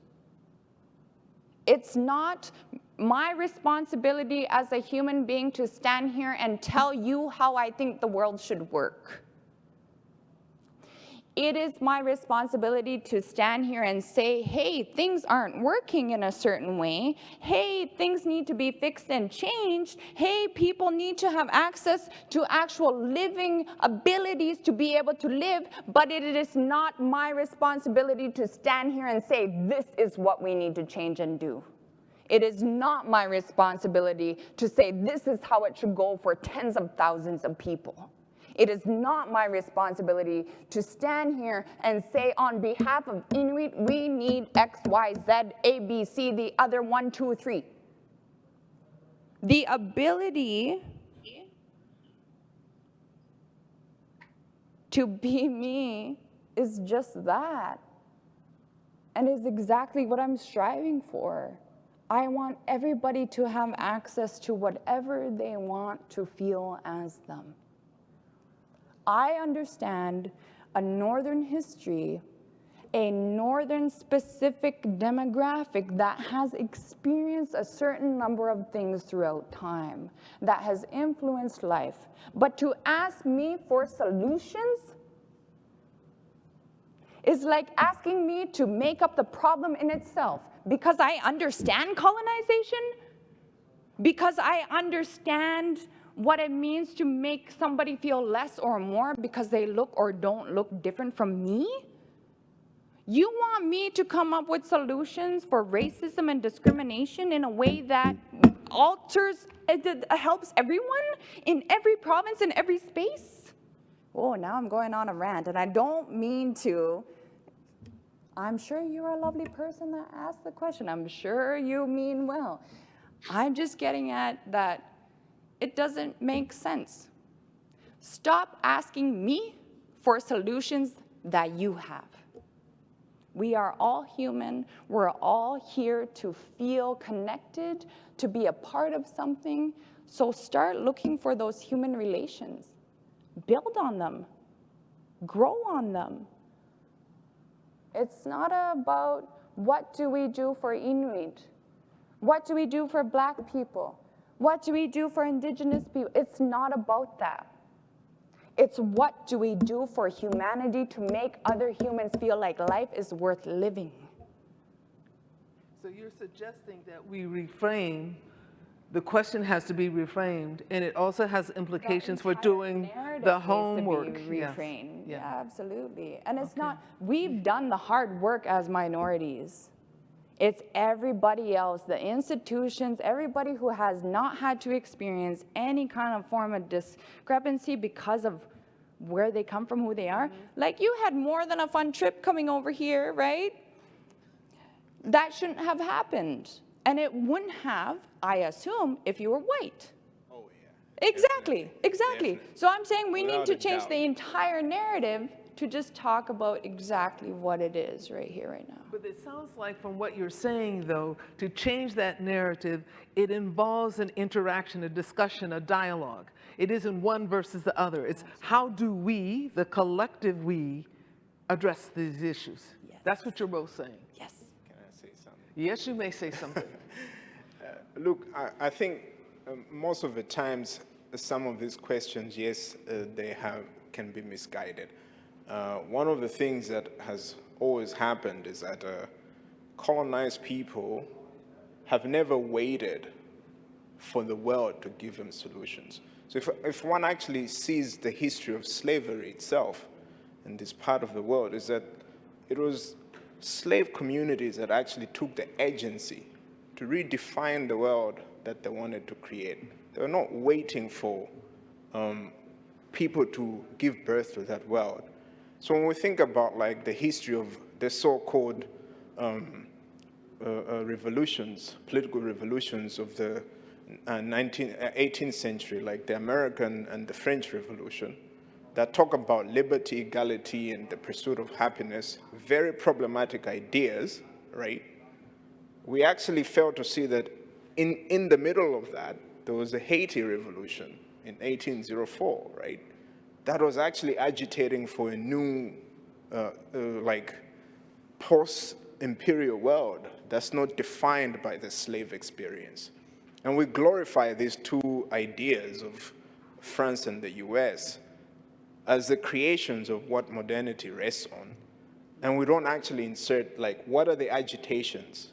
It's not my responsibility as a human being to stand here and tell you how I think the world should work. It is my responsibility to stand here and say, hey, things aren't working in a certain way. Hey, things need to be fixed and changed. Hey, people need to have access to actual living abilities to be able to live. But it is not my responsibility to stand here and say, this is what we need to change and do. It is not my responsibility to say, this is how it should go for tens of thousands of people. It is not my responsibility to stand here and say on behalf of Inuit, we need X, Y, Z, A, B, C, the other 1, 2, 3. The ability to be me is just that. and is exactly what I'm striving for. I want everybody to have access to whatever they want to feel as them. I understand a Northern history, a Northern specific demographic that has experienced a certain number of things throughout time, that has influenced life. But to ask me for solutions is like asking me to make up the problem in itself. Because I understand colonization, because I understand what it means to make somebody feel less or more because they look or don't look different from me? You want me to come up with solutions for racism and discrimination in a way that alters, helps everyone in every province, in every space? Oh, now I'm going on a rant, and I don't mean to. I'm sure you're a lovely person that asked the question. I'm sure you mean well. I'm just getting at that it doesn't make sense. Stop asking me for solutions that you have. We are all human. We're all here to feel connected, to be a part of something. So start looking for those human relations. Build on them. Grow on them. It's not about what do we do for Inuit? What do we do for Black people? What do we do for Indigenous people? It's not about that. It's what do we do for humanity to make other humans feel like life is worth living. So you're suggesting that we reframe, the question has to be reframed, and it also has implications for doing the homework. Reframed. Yes. Yeah, absolutely. And it's not, we've done the hard work as minorities. It's everybody else, the institutions, everybody who has not had to experience any kind of form of discrepancy because of where they come from, who they are. Like, you had more than a fun trip coming over here, right? That shouldn't have happened. And it wouldn't have, I assume, if you were white. Oh, yeah. Exactly, exactly. Definitely. So I'm saying we need Without to a change doubt. the entire narrative to just talk about exactly what it is right here, right now. But it sounds like from what you're saying, though, to change that narrative, it involves an interaction, a discussion, a dialogue. It isn't one versus the other. It's how do we, the collective we, address these issues? Yes. That's what you're both saying. Yes. Can I say something? Yes, you may say something. Look, I think most of the times some of these questions, yes, can be misguided. One of the things that has always happened is that colonized people have never waited for the world to give them solutions. So if one actually sees the history of slavery itself in this part of the world, is that it was slave communities that actually took the agency to redefine the world that they wanted to create. They were not waiting for people to give birth to that world. So when we think about like the history of the so-called revolutions, political revolutions of the 18th century, like the American and the French Revolution, that talk about liberty, equality, and the pursuit of happiness, very problematic ideas, right? We actually fail to see that in the middle of that, there was a Haiti Revolution in 1804, right? That was actually agitating for a new, like, post-imperial world that's not defined by the slave experience. And we glorify these two ideas of France and the US as the creations of what modernity rests on. And we don't actually insert, like, what are the agitations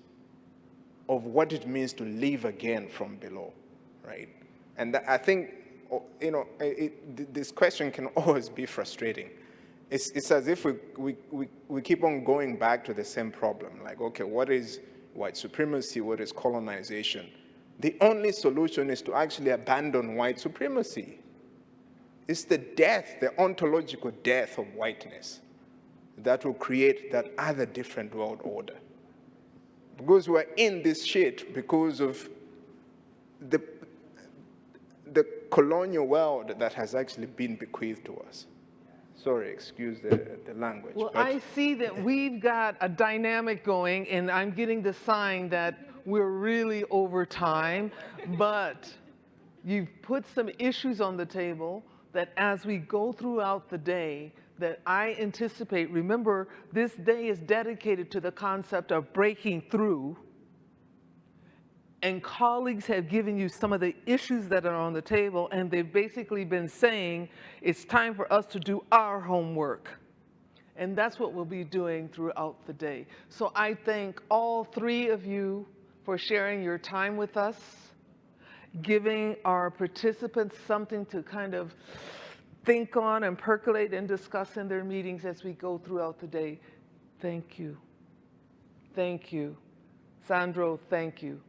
of what it means to live again from below, right? And I think, you know, this question can always be frustrating. It's as if we keep on going back to the same problem. Like, okay, what is white supremacy? What is colonization? The only solution is to actually abandon white supremacy. It's the death, the ontological death of whiteness that will create that other different world order. Because we're in this shit because of the colonial world that has actually been bequeathed to us. Sorry, excuse the language. Well, but I see that we've got a dynamic going, and I'm getting the sign that we're really over time, but you've put some issues on the table that as we go throughout the day, that I anticipate, remember, this day is dedicated to the concept of breaking through, and colleagues have given you some of the issues that are on the table, and they've basically been saying it's time for us to do our homework. And that's what we'll be doing throughout the day. So I thank all three of you for sharing your time with us, giving our participants something to kind of think on and percolate and discuss in their meetings as we go throughout the day. Thank you. Thank you. Sandro, thank you.